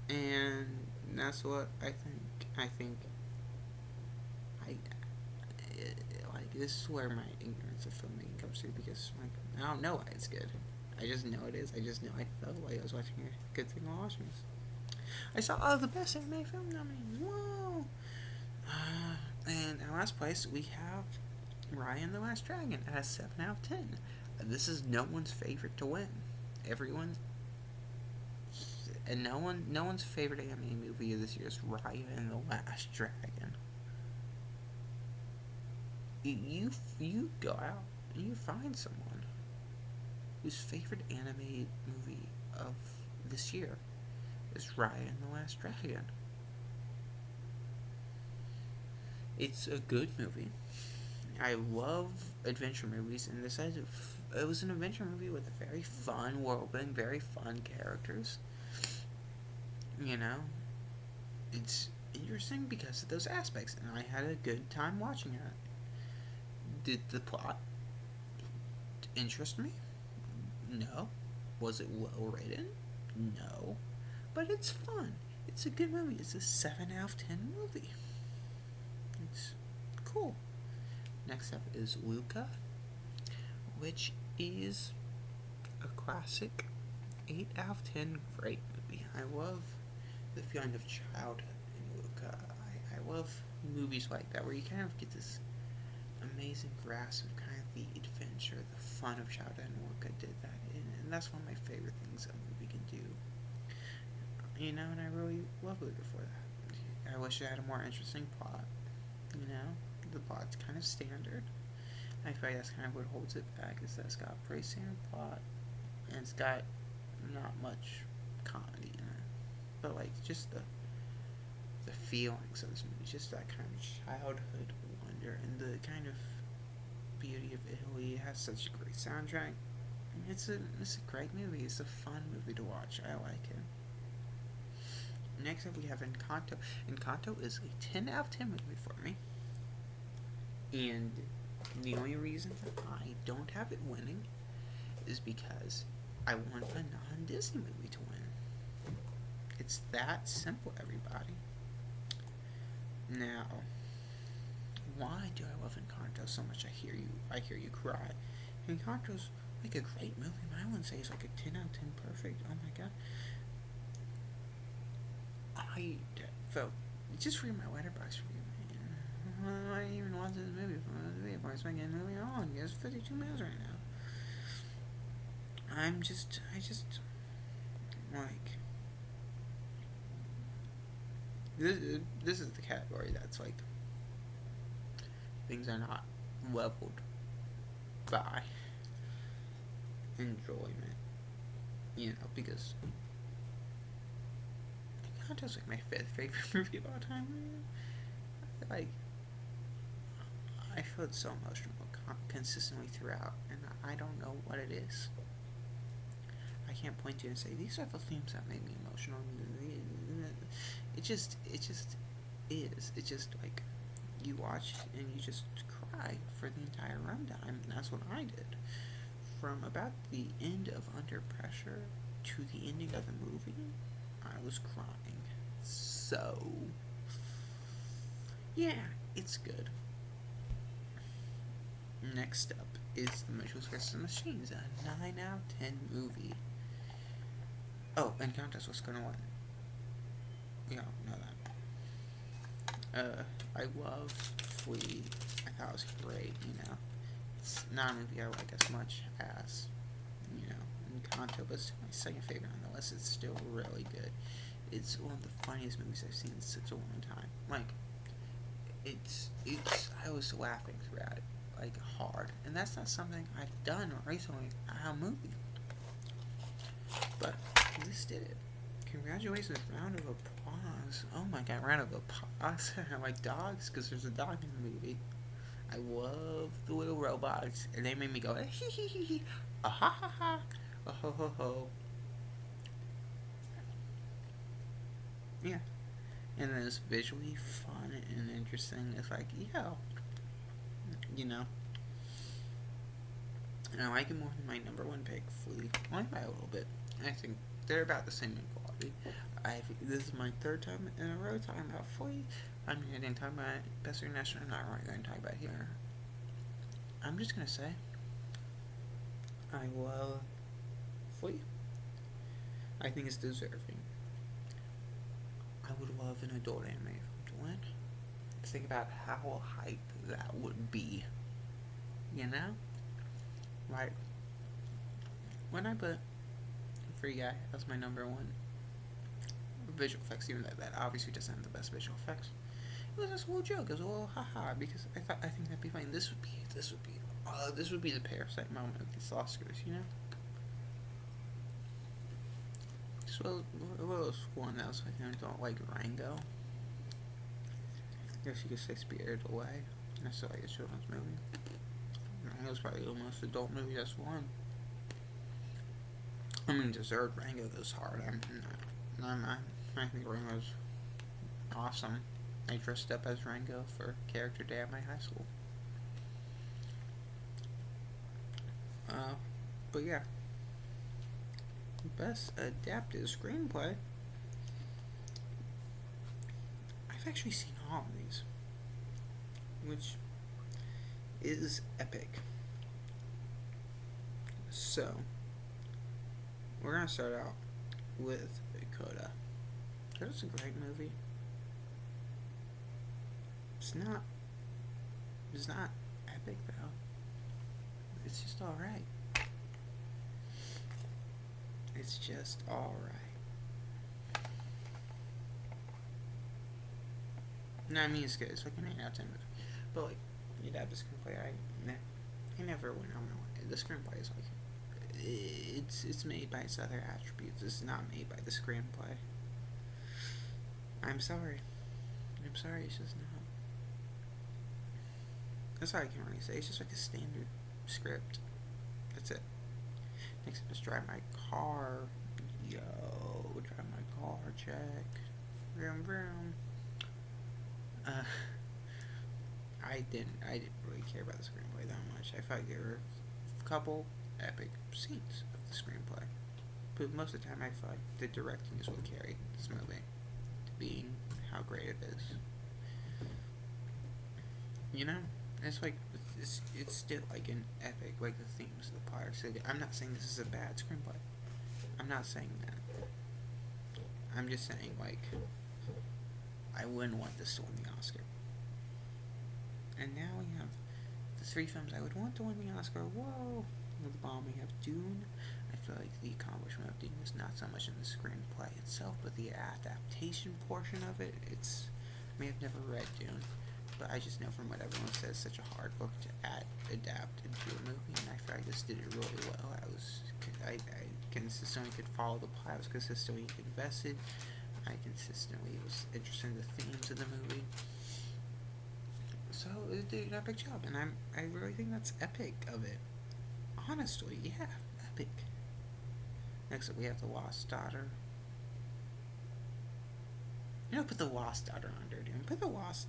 Speaker 1: and that's what I think this is where my ignorance of filmmaking comes through, because I don't know why it's good. I just know it is. I just know I felt like I was watching a good thing while watching this. I saw the best anime film nominees. Whoa! And in last place we have Raya and the Last Dragon at a 7 out of 10. This is no one's favorite to win. and no one's favorite anime movie of this year is Raya and the Last Dragon. You go out and you find someone whose favorite anime movie of this year is Raya and the Last Dragon. It's a good movie. I love adventure movies, and it was an adventure movie with a very fun world building, very fun characters. You know, it's interesting because of those aspects, and I had a good time watching it. Did the plot interest me? No. Was it well written? No. But it's fun. It's a good movie. It's a 7 out of 10 movie. It's cool. Next up is Luca, which is a classic 8 out of 10 great movie. I love the feeling of childhood in Luca. I love movies like that where you kind of get this amazing grasp of kind of the adventure, the fun of childhood, and Luca did that. And that's one of my favorite things a movie can do. You know, and I really love Luca for that. I wish it had a more interesting plot. You know, the plot's kind of standard. I feel like that's kind of what holds it back, is that it's got a pretty standard plot, and it's got not much comedy in it. But, like, just the feelings of this movie, just that kind of childhood wonder, and the kind of beauty of Italy. It has such a great soundtrack. It's a great movie. It's a fun movie to watch. I like it. Next up we have Encanto. Encanto is a 10 out of 10 movie for me. And the only reason that I don't have it winning is because I want a non-Disney movie to win. It's that simple, everybody. Now, why do I love Encanto so much? I hear you cry. Encanto's like a great movie, but I wouldn't say it's like a 10 out of 10 perfect. Oh my god. I felt, just read my letterbox review. I didn't even watch this movie from the video parts. I'm getting moving on. It's 52 minutes right now. I just, like, this is the category that's like, things are not leveled by enjoyment, you know, because Encanto's like my 5th favorite movie of all time. Like, I feel it so emotional consistently throughout, and I don't know what it is. I can't point to it and say, these are the themes that make me emotional. It just is. It's just like, you watch and you just cry for the entire runtime, and that's what I did. From about the end of Under Pressure to the ending of the movie, I was crying. So, yeah, it's good. Next up is The Mitchells vs. the Machines, a 9 out of 10 movie. Oh, Encanto's what's gonna win. We all know that. I love Flea. I thought it was great, you know. It's not a movie I like as much as, you know, Encanto, but it's my second favorite on the list. It's still really good. It's one of the funniest movies I've seen in such a long time. Like, I was laughing throughout it, like, hard. And that's not something I've done recently on a movie. But this did it. Congratulations, round of applause. Oh my god, round of applause. I like dogs, because there's a dog in the movie. I love the little robots, and they made me go, hee hee hee hee, ah ha ha ha, oh ho ho ho. Yeah. And then it's visually fun and interesting. It's like, yeah, you know. And I like it more than my number one pick, Flea. Only by a little bit. I think they're about the same in quality. This is my 3rd time in a row talking about Flea. I'm going to talk about Best International. I'm not really going to talk about it here. I'm just going to say, I love Flea. I think it's deserving. I would love an adult anime to win. Think about how hype that would be. You know? Like, when I put Free Guy as my number one, visual effects, even though that obviously doesn't have the best visual effects. It was just a little joke. It was a little haha because I think that'd be funny. This would be the Parasite moment of these Oscars, you know. So what else one else I don't like Rango. I guess you could say Spirited Away. I still like a children's movie. Rango's probably the most adult movie that's won. I mean, deserved. Rango goes hard. I think Rango's awesome. I dressed up as Rango for character day at my high school. But yeah. Best adapted screenplay. I've actually seen all of these, which is epic. So, we're gonna start out with Coda. Coda's a great movie. It's not epic though. It's just alright. It's just alright. No, I mean it's good. It's like an 8 out of 10 movie. But like, you'd have the screenplay. I never went on my way. The screenplay is like, it's made by its other attributes. It's not made by the screenplay. I'm sorry. It's just not. That's all I can really say. It's just like a standard script. That's it. Next up is Drive My Car. Yo, Drive My Car, check. Vroom vroom. I didn't really care about the screenplay that much. I felt there were a couple epic scenes of the screenplay. But most of the time I felt like the directing is what carried this movie. Being how great it is. You know? It's like, it's still like an epic, like the themes of the plot are so good. I'm not saying this is a bad screenplay. I'm not saying that. I'm just saying, like, I wouldn't want this to win the Oscar. And now we have the 3 films I would want to win the Oscar. Whoa! At the bottom we have Dune. I feel like the accomplishment of Dune is not so much in the screenplay itself, but the adaptation portion of it. I mean, I've never read Dune, but I just know from what everyone says, it's such a hard book to adapt into a movie, and I feel like this did it really well. I consistently could follow the plot. I was consistently invested. I consistently was interested in the themes of the movie. So it did an epic job, and I really think that's epic of it. Honestly, yeah, epic. Next up, we have The Lost Daughter. Put The Lost Daughter under Dune. Put The Lost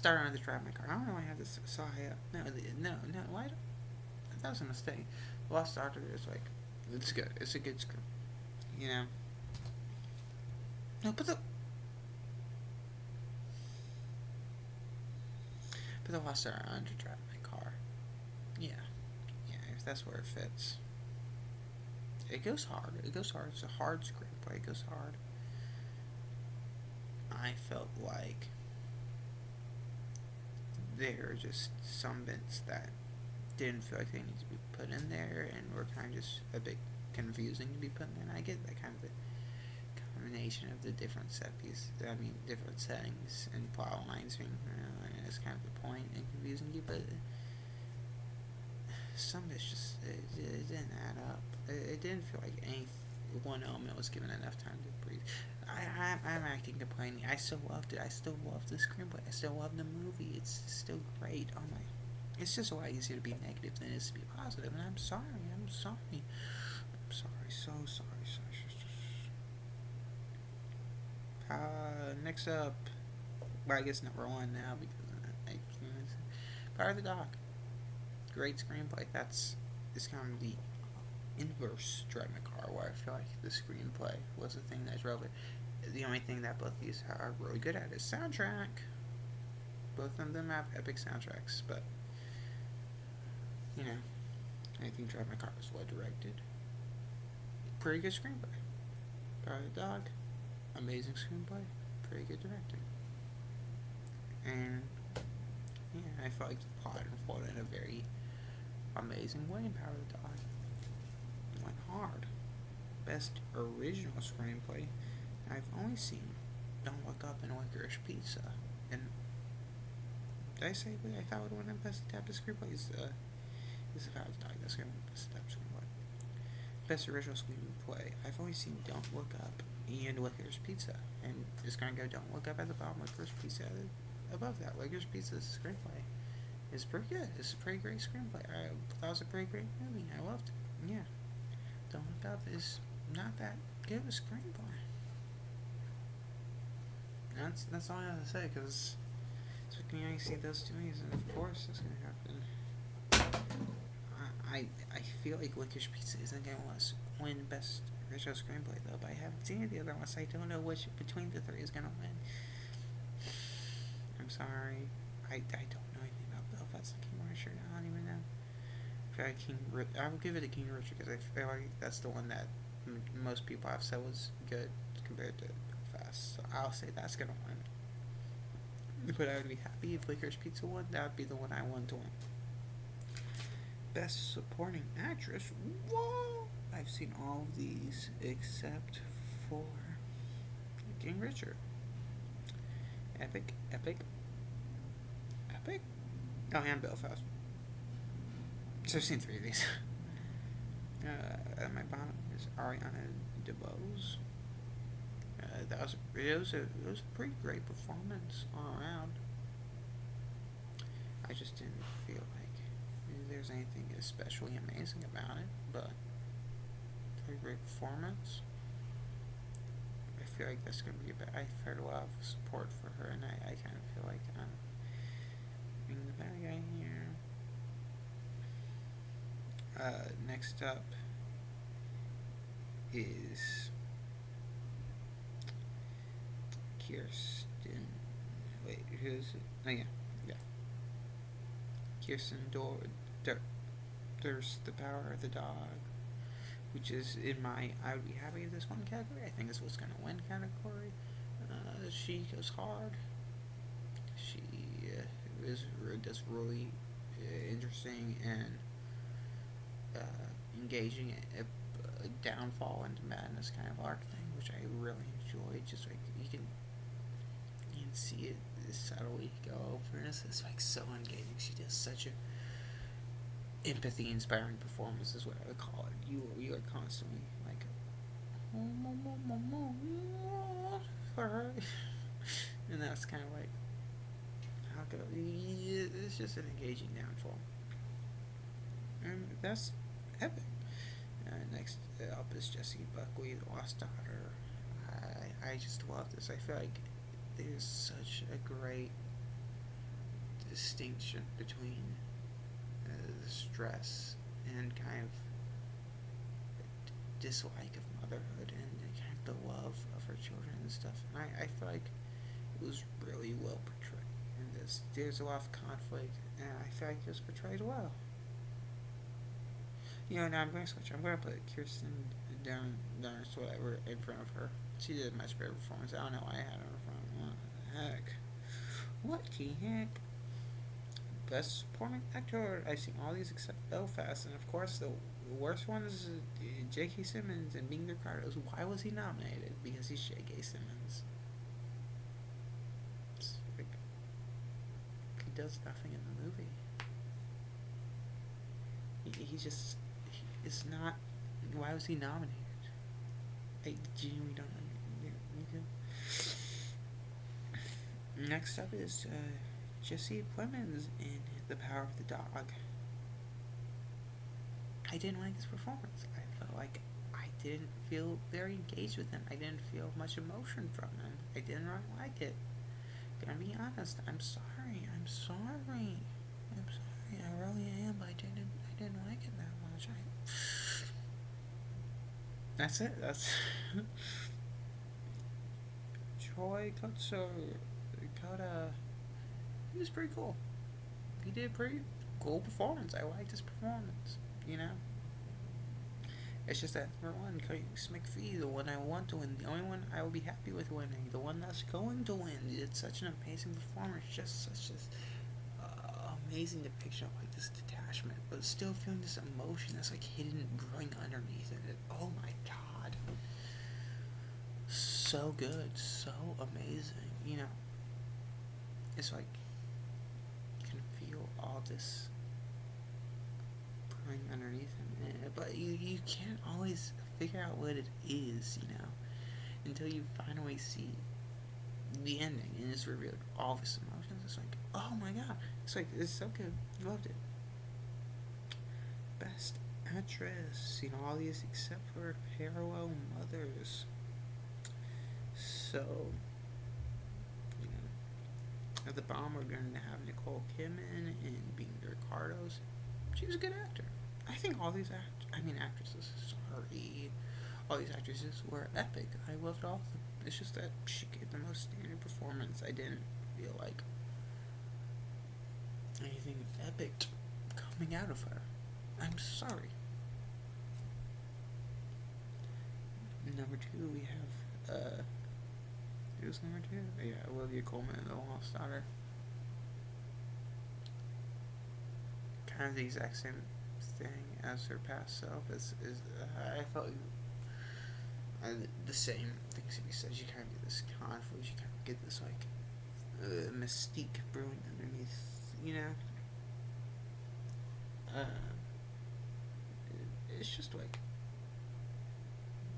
Speaker 1: Daughter under Drive My Car. I don't know why I have this so high up. No, why? That was a mistake. The Lost Daughter is like, it's good. It's a good script. No, put the Lost Daughter under Drive My Car. Yeah, if that's where it fits. It goes hard. It's a hard screenplay. It goes hard. I felt like there are just some bits that didn't feel like they need to be put in there and were kind of just a bit confusing to be put in there. I get that kind of the combination of the different different settings and plot lines being, it's kind of the point and confusing you, but some of it's just, it didn't add up. It didn't feel like any one element was given enough time to breathe. I'm acting complaining. I still loved it. I still love the screenplay. I still love the movie. It's still great. It's just a lot easier to be negative than it is to be positive, and I'm sorry. So sorry. Next up, well, I guess number 1 now because Power of the Dog. Great screenplay. It's kind of the inverse Drive My Car, where I feel like the screenplay was the thing that drove it. The only thing that both these are really good at is soundtrack. Both of them have epic soundtracks, but I think Drive My Car was well directed. Pretty good screenplay. Power of the Dog, amazing screenplay, pretty good directing. And I felt like the plot unfolded in a very amazing way in Power of the Dog. It went hard. Best Original Screenplay, I've only seen Don't Look Up and Licorice Pizza. And did I say what I thought would win Best Adapted Screenplay? Is If I Was Dying, that's going to win Best Adapted Screenplay. Best Original Screenplay, I've only seen Don't Look Up and Licorice Pizza. And it's going to go Don't Look Up at the bottom, Licorice Pizza above that. Licorice Pizza's screenplay is pretty good. It's a pretty great screenplay. I thought it was a pretty great movie. I loved it. Yeah. Don't Look Up is not that good of a screenplay. That's all I have to say, because so you only see those two movies, and of course that's going to happen. I feel like Licorice Pizza isn't going to win Best Original Screenplay, though, but I haven't seen the other ones. I don't know which between the three is going to win. I'm sorry. I don't know anything about Belfast and King Richard. I don't even know. I will give it to King Richard, because I feel like that's the one that most people have said was good compared to Belfast. So I'll say that's going to win. But I would be happy if Licorice Pizza won. That would be the one I want to win. Best Supporting Actress. Whoa! I've seen all of these except for King Richard. Epic. Oh, and Belfast. So I've seen 3 of these. At my bottom is Ariana DeBose. It was a pretty great performance all around. I just didn't feel like there's anything especially amazing about it, but pretty great performance. I feel like that's going to be I've heard a lot of support for her, and I kind of feel like I'm being the bad guy here. Next up is Kirsten. Wait, who is it? Oh, yeah. Kirsten There's The Power of the Dog, which is in my I would be happy with this one category. I think it's what's going to win category. She goes hard. She does really interesting and engaging a downfall into madness kind of arc thing, which I really enjoy. Just like you can see it subtly go over, and it's like so engaging. She does such a empathy inspiring performance is what I would call it. You are constantly like for her, and that's kind of like it's just an engaging downfall, and that's epic. Next up is Jessie Buckley, The Lost Daughter. I just love this. I feel like there's such a great distinction between the stress and kind of dislike of motherhood and kind of the love of her children and stuff. And I feel like it was really well portrayed in this. There's a lot of conflict, and I feel like it was portrayed well. Now I'm going to switch. I'm going to put Kirsten Dunst, whatever, in front of her. She did a much better performance. I don't know why I had her in front of her. What the heck? Best Supporting Actor. I've seen all these except Belfast, and of course the worst one is J.K. Simmons and Being the Ricardos. Why was he nominated? Because he's J.K. Simmons. Like, he does nothing in the movie. It's not. Why was he nominated? I genuinely don't know. Next up is Jesse Plemons in The Power of the Dog. I didn't like his performance. I felt like I didn't feel very engaged with him. I didn't feel much emotion from him. I didn't really like it. Gonna be honest. I'm sorry. I really am. But I didn't like it that much. That's it. That's Troy Dakota. He was pretty cool. He did a pretty cool performance. I liked his performance. It's just that number one, Curtis McPhee, the one I want to win, the only one I will be happy with winning, the one that's going to win. It's such an amazing performance, just such amazing depiction of like this detachment, but still feeling this emotion that's like hidden, growing underneath it. Oh my god! so good, so amazing. You know, it's like you can feel all this brewing underneath him, but you can't always figure out what it is, you know, until you finally see the ending and it's revealed all this emotions. It's like, oh my god, it's so good. Loved it. Best actress, you know, all these except for Parallel Mothers. So, you know, at the bottom we're going to have Nicole Kidman and Being Ricardo's. She was a good actor. I think all these actresses, sorry, all these actresses were epic. I loved all of them. It's just that she gave the most standard performance. I didn't feel like anything epic coming out of her. I'm sorry. Number 2, we have, who's number 2? Yeah, Olivia Colman in The Lost Daughter. Kind of the exact same thing as her past self. I felt the same things that we said. You kind of get this conflict. You kind of get this mystique brewing underneath. You know, it's just like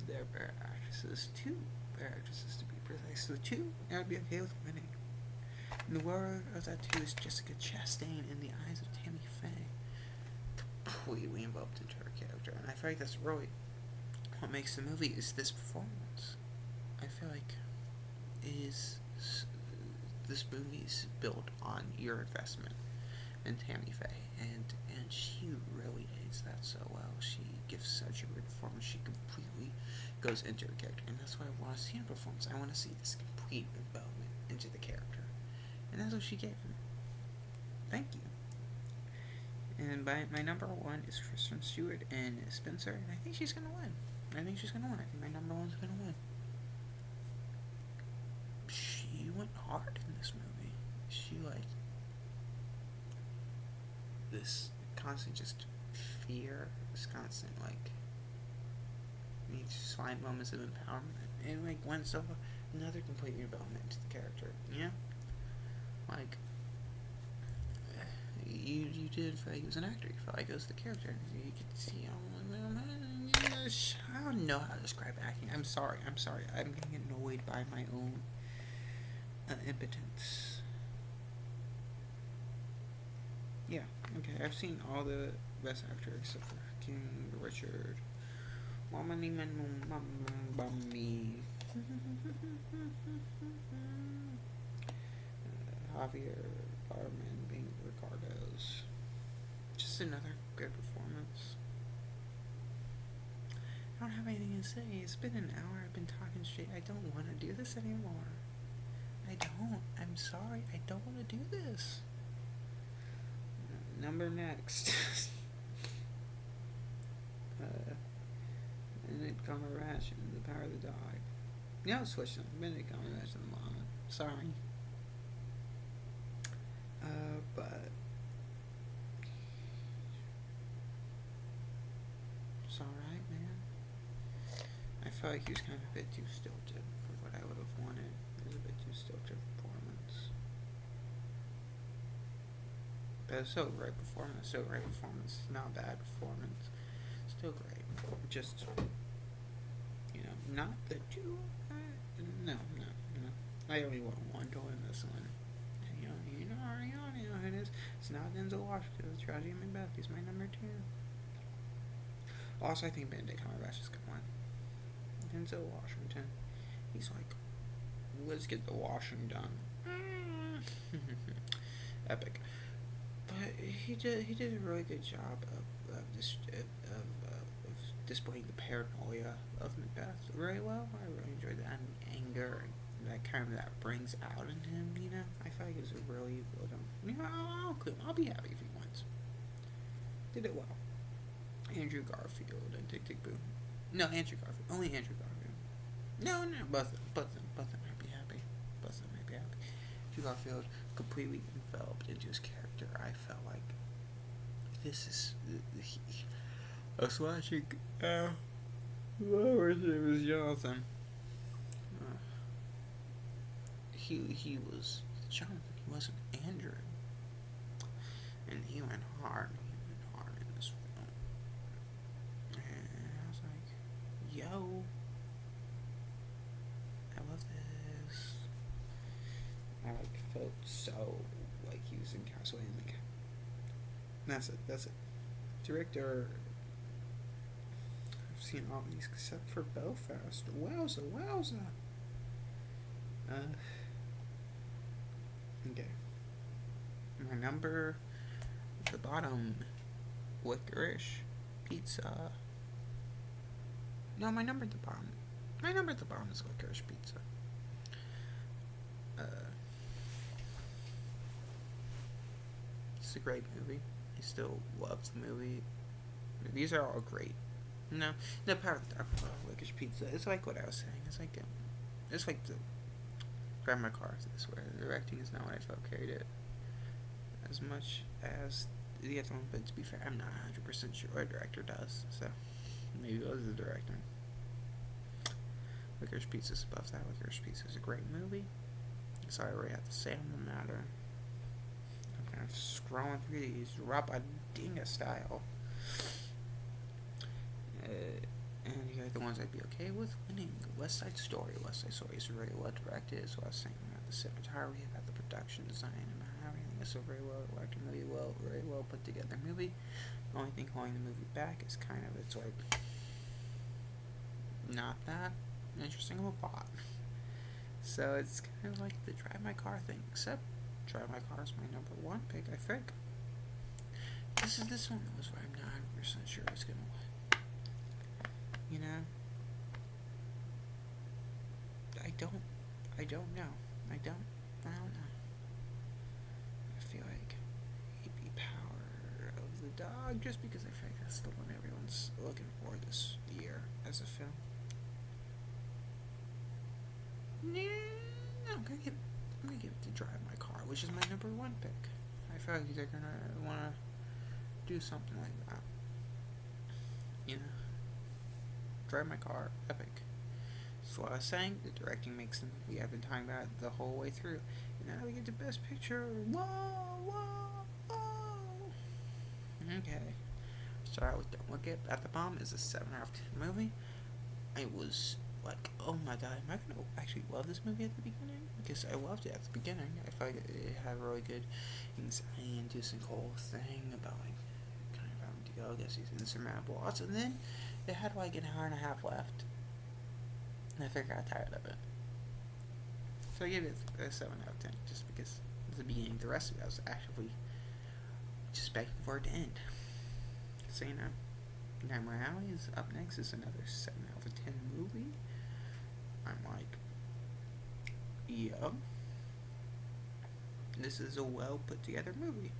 Speaker 1: they're better actresses. 2 better actresses to be precise. So 2, I would be okay with winning. And the word of that 2 is Jessica Chastain in the eyes of Tammy Faye. Completely enveloped into her character, and I feel like that's really what makes the movie is this performance. I feel like this movie's built on your investment in Tammy Faye, and she really aids that so well. She gives such a great performance. She completely goes into her character, and that's why I want to see her performance. I want to see this complete development into the character, and that's what she gave me. Thank you. And my number 1 is Kristen Stewart and Spencer, and I think she's gonna win. I think my number 1's gonna win. She went hard in this movie. She this constant just fear, this constant you just find moments of empowerment, and went so another complete development into the character. You know, you did feel like he was an actor. You felt like it was the character. You could see, I don't know how to describe acting. I'm sorry. I'm getting annoyed by my own impotence. Yeah, okay. I've seen all the best actors except for King Richard. Javier Bardem being Ricardo's. Just another good performance. I don't have anything to say. It's been an hour. I've been talking straight. I don't want to do this anymore. I don't. I'm sorry. I don't want to do this. Number next. Benedict Cumberbatch and The Power of the Dog. No, switch them. Benedict Cumberbatch and the Mama. Sorry. But it's alright, man. I felt like he was kind of a bit too stilted for what I would have wanted. It was a bit too stilted performance. But it was still a great performance. Not a bad performance. Still great. Just, not the two. No. I only want 1 to win this one. It is. It's not Denzel Washington. It's Tragedy of Macbeth. He's my number 2. Also, I think Benedict Cumberbatch is gonna win. Denzel Washington. He's let's get the washing done. Epic. But he did a really good job of displaying the paranoia of Macbeth really well. I really enjoyed that anger and that brings out in him. I feel like it was a really well done. I'll be happy if he wins. Did it well. Andrew Garfield and Tick Tick Boom. No, Andrew Garfield. Only Andrew Garfield. No, both of them might be happy. Andrew Garfield completely enveloped into his character. I felt like this is. I was watching. Whoever's name is Jonathan. he was Jonathan. He wasn't Andrew, and he went hard. He went hard in this film, and I was like, "Yo, I love this." I like felt so like he was encapsulating like that's it. That's it. Director. I've seen all these except for Belfast. Wowza, wowza. Okay. My number at the bottom, licorice pizza. No, my number at the bottom. My number at the bottom is licorice pizza. It's a great movie. I still love the movie. These are all great. No, part of the licorice pizza. It's like what I was saying. It's like the Drive My Car. This where the directing is not what I felt carried it as much as the other one. But to be fair, I'm not 100% sure what a director does. So maybe it was the director. Licorice Pizza's above that. Licorice Pizza is a great movie. That's all I really have to say on the matter. I'm kind of scrolling through these Rabadinga style. And here are the ones I'd be okay with winning. West Side Story. West Side Story is really well directed. So I was saying about the cinematography, about the production design, about everything. It's a very well directed movie, very well put together movie. The only thing holding the movie back is kind of it's like not that interesting of a plot. So it's kind of like the Drive My Car thing, except Drive My Car is my number one pick, I think. This one that was where I'm not 100% sure it's gonna win. You know? I don't know. I don't know. I feel like AP Power of the Dog, just because I feel like that's the one everyone's looking for this year as a film. Yeah, I'm gonna give it to Drive My Car, which is my number one pick. I feel like they're gonna wanna do something like that. You know? Drive My Car, epic. So what I was saying, the directing makes the movie. I've been talking about it the whole way through. And now we get to Best Picture. Whoa. Okay. Start out with Don't Look It. At the Bomb is a 7 out of 10 movie. I was like, oh my god, am I going to actually love this movie at the beginning? Because I loved it at the beginning. I felt like it had a really good anxiety-inducing whole thing about like kind of having to go against these insurmountable odds. And then it had like an hour and a half left. And I think I got tired of it. So I gave it a 7 out of 10 just because at the beginning, the rest of it I was actually just begging for it to end. So you know, Now My Alley is up next. Is another 7 out of 10 movie. I'm like, yeah, this is a well put together movie.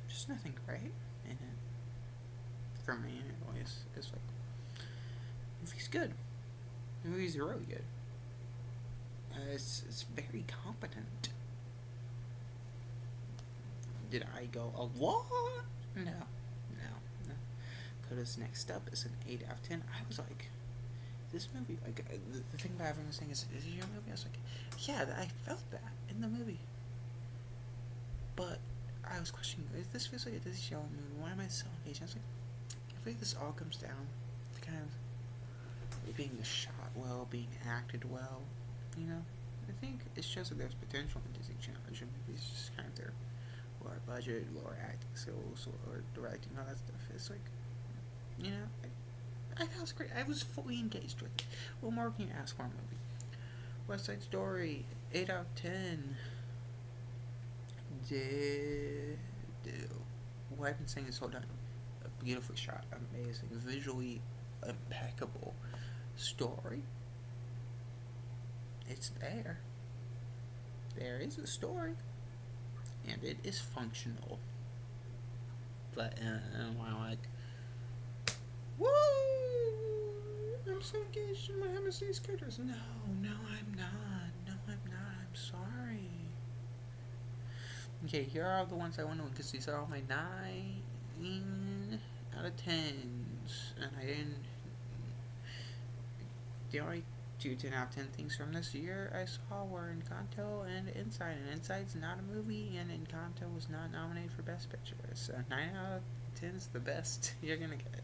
Speaker 1: Just nothing great in it. For me, anyways, it's like, the movie's good. The movie's really good. It's very competent. Did I go a lot? No. Because next up is an 8 out of 10. I was like, this movie, like, the thing about everyone was saying is this your movie? I was like, yeah, I felt that in the movie. But I was questioning, this feels like a Disney Channel movie. Why am I so engaged? I was like, I feel like this all comes down to kind of being shot well, being acted well, you know? I think it shows that there's potential in Disney Channel movies, just kind of their lower budget, lower acting skills, or directing, all that stuff. It's like, you know, I thought it was great. I was fully engaged with it. What more can you ask for a movie? West Side Story, 8 out of 10. What I've been saying this whole time, a beautifully shot, amazing, visually impeccable story. It's there. There is a story. And it is functional. But, I'm like, woo! I'm so engaged in my MSC's characters. No, I'm not. I'm sorry. Okay, here are the ones I want to win, because these are all my 9 out of 10s. And I didn't... The only two 10 out of 10 things from this year I saw were Encanto and Inside. And Inside's not a movie, and Encanto was not nominated for Best Picture. So 9 out of 10 is the best you're gonna get.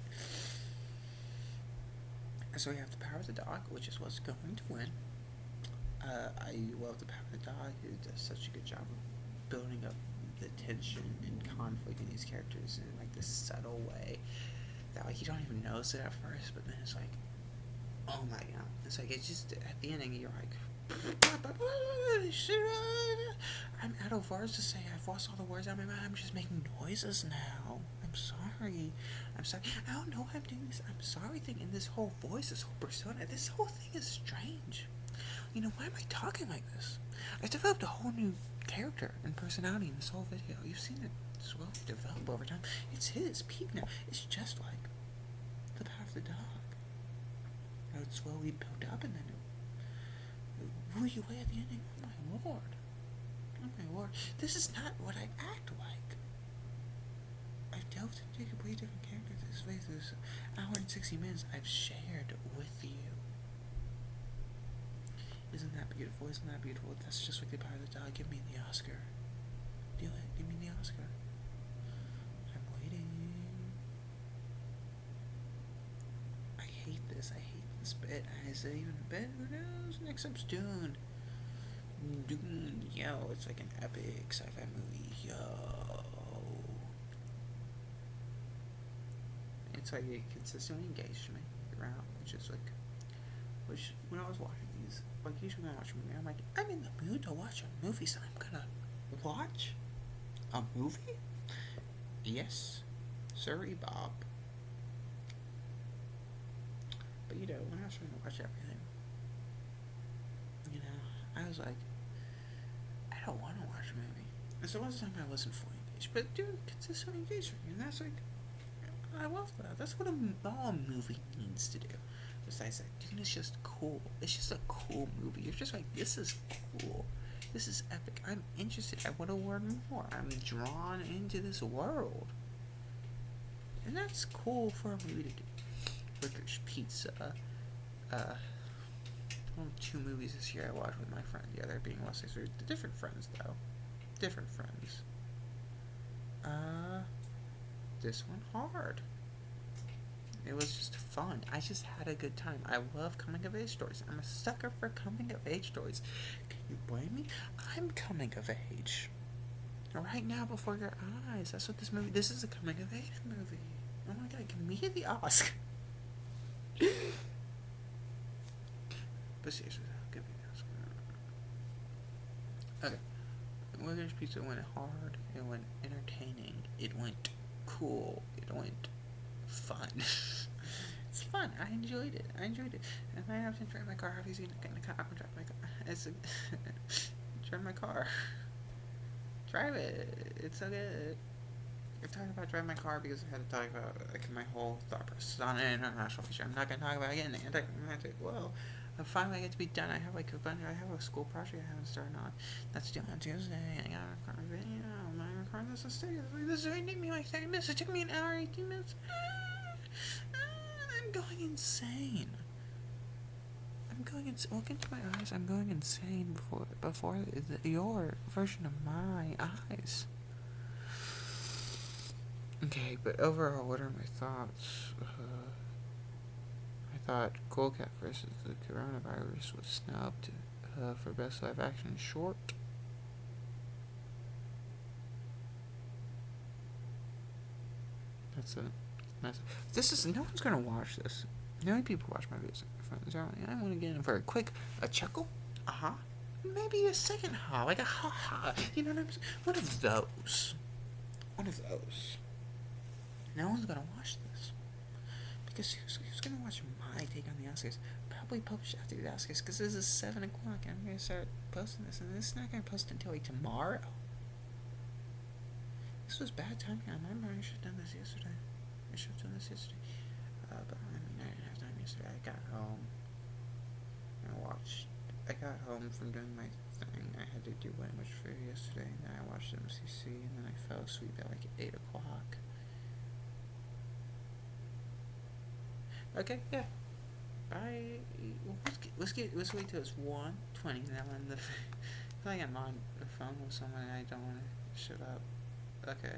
Speaker 1: So we have The Power of the Dog, which is what's going to win. I love The Power of the Dog. It does such a good job of building up the tension and conflict in these characters in like this subtle way that like you don't even notice it at first, but then it's like, oh my god, it's like it's just at the ending you're like, I'm out of words to say. I've lost all the words out of my mouth. I'm just making noises now. I'm sorry. I don't know why I'm doing this. I'm sorry thing. And this whole voice, this whole persona, this whole thing is strange. You know, why am I talking like this? I developed a whole new character and personality in this whole video. You've seen it slowly develop over time. It's his peak now. It's just like The Power of the Dog. How it slowly built up and then it blew you away at the ending. Oh my lord. Oh my lord. This is not what I act like. I've delved into a completely different character this way through this hour and 60 minutes I've shared with you. Isn't that beautiful? Isn't that beautiful? That's just like The Power of the Dog. Give me the Oscar. Do it. Give me the Oscar. I'm waiting. I hate this. I hate this bit. Is it even a bit? Who knows? Next up's Dune. Dune. Yo, it's like an epic sci-fi movie. Yo. It's like it consistently engaged me throughout, which when I was watching these, like usually when I watch a movie, I'm like, I'm in the mood to watch a movie, so I'm gonna watch a movie? Yes, sorry, Bob. But you know, when I was trying to watch everything, you know, I was like, I don't want to watch a movie. And so most of the time I wasn't fully engaged, but Dune consistently engaged me, and that's like, I love that. That's what all a movie needs to do. Besides that, Dune is just cool. It's just a cool movie. You're just like, this is cool. This is epic. I'm interested. I want to learn more. I'm drawn into this world. And that's cool for a movie to do. Licorice Pizza. Two movies this year I watched with my friend. The other being Wesley. So different friends, though. Different friends. This one hard. It was just fun. I just had a good time. I love coming of age stories. I'm a sucker for coming of age stories. Can you blame me? I'm coming of age. Right now before your eyes. That's what this is a coming of age movie. Oh my god, give me the Oscar. But seriously, give me the Oscar. Okay. Licorice Pizza went hard. It went entertaining. It went cool. It went fun. It's fun. I enjoyed it. And I have to drive my car. Obviously, not getting a car. I'm gonna drive my car. Drive my car. Drive it. It's so good. I'm talking about driving my car because I had to talk about like my whole thought process on an international feature. I'm not gonna talk about it again. Anticlimactic. Well, finally I get to be done. I have a school project I haven't started on. That's due on Tuesday. I got a car video. My car this is this is taking me like 30 minutes. It took me an hour, 18 minutes. I'm going insane. Look into my eyes. I'm going insane before your version of my eyes. Okay, but overall, what are my thoughts? I thought Cool Cat vs. the Coronavirus was snubbed for Best Live Action Short. That's it. No one's gonna watch this. The only people watch my videos are my friends. I want to get in for a chuckle, maybe a second ha, like a ha ha. You know what I'm saying? One of those. No one's gonna watch this because who's gonna watch my take on the Oscars? Probably published after the Oscars because this is 7 o'clock. And I'm gonna start posting this, and this is not gonna post until like tomorrow. This was bad timing on my part. I should have done this yesterday. But I didn't have time yesterday. I got home. I got home from doing my thing. I had to do language for yesterday, and then I watched MCC, and then I fell asleep at like 8 o'clock. Okay, yeah. let's wait till it's 1:20 now. And I feel like I'm on the phone with someone and I don't want to shut up. Okay.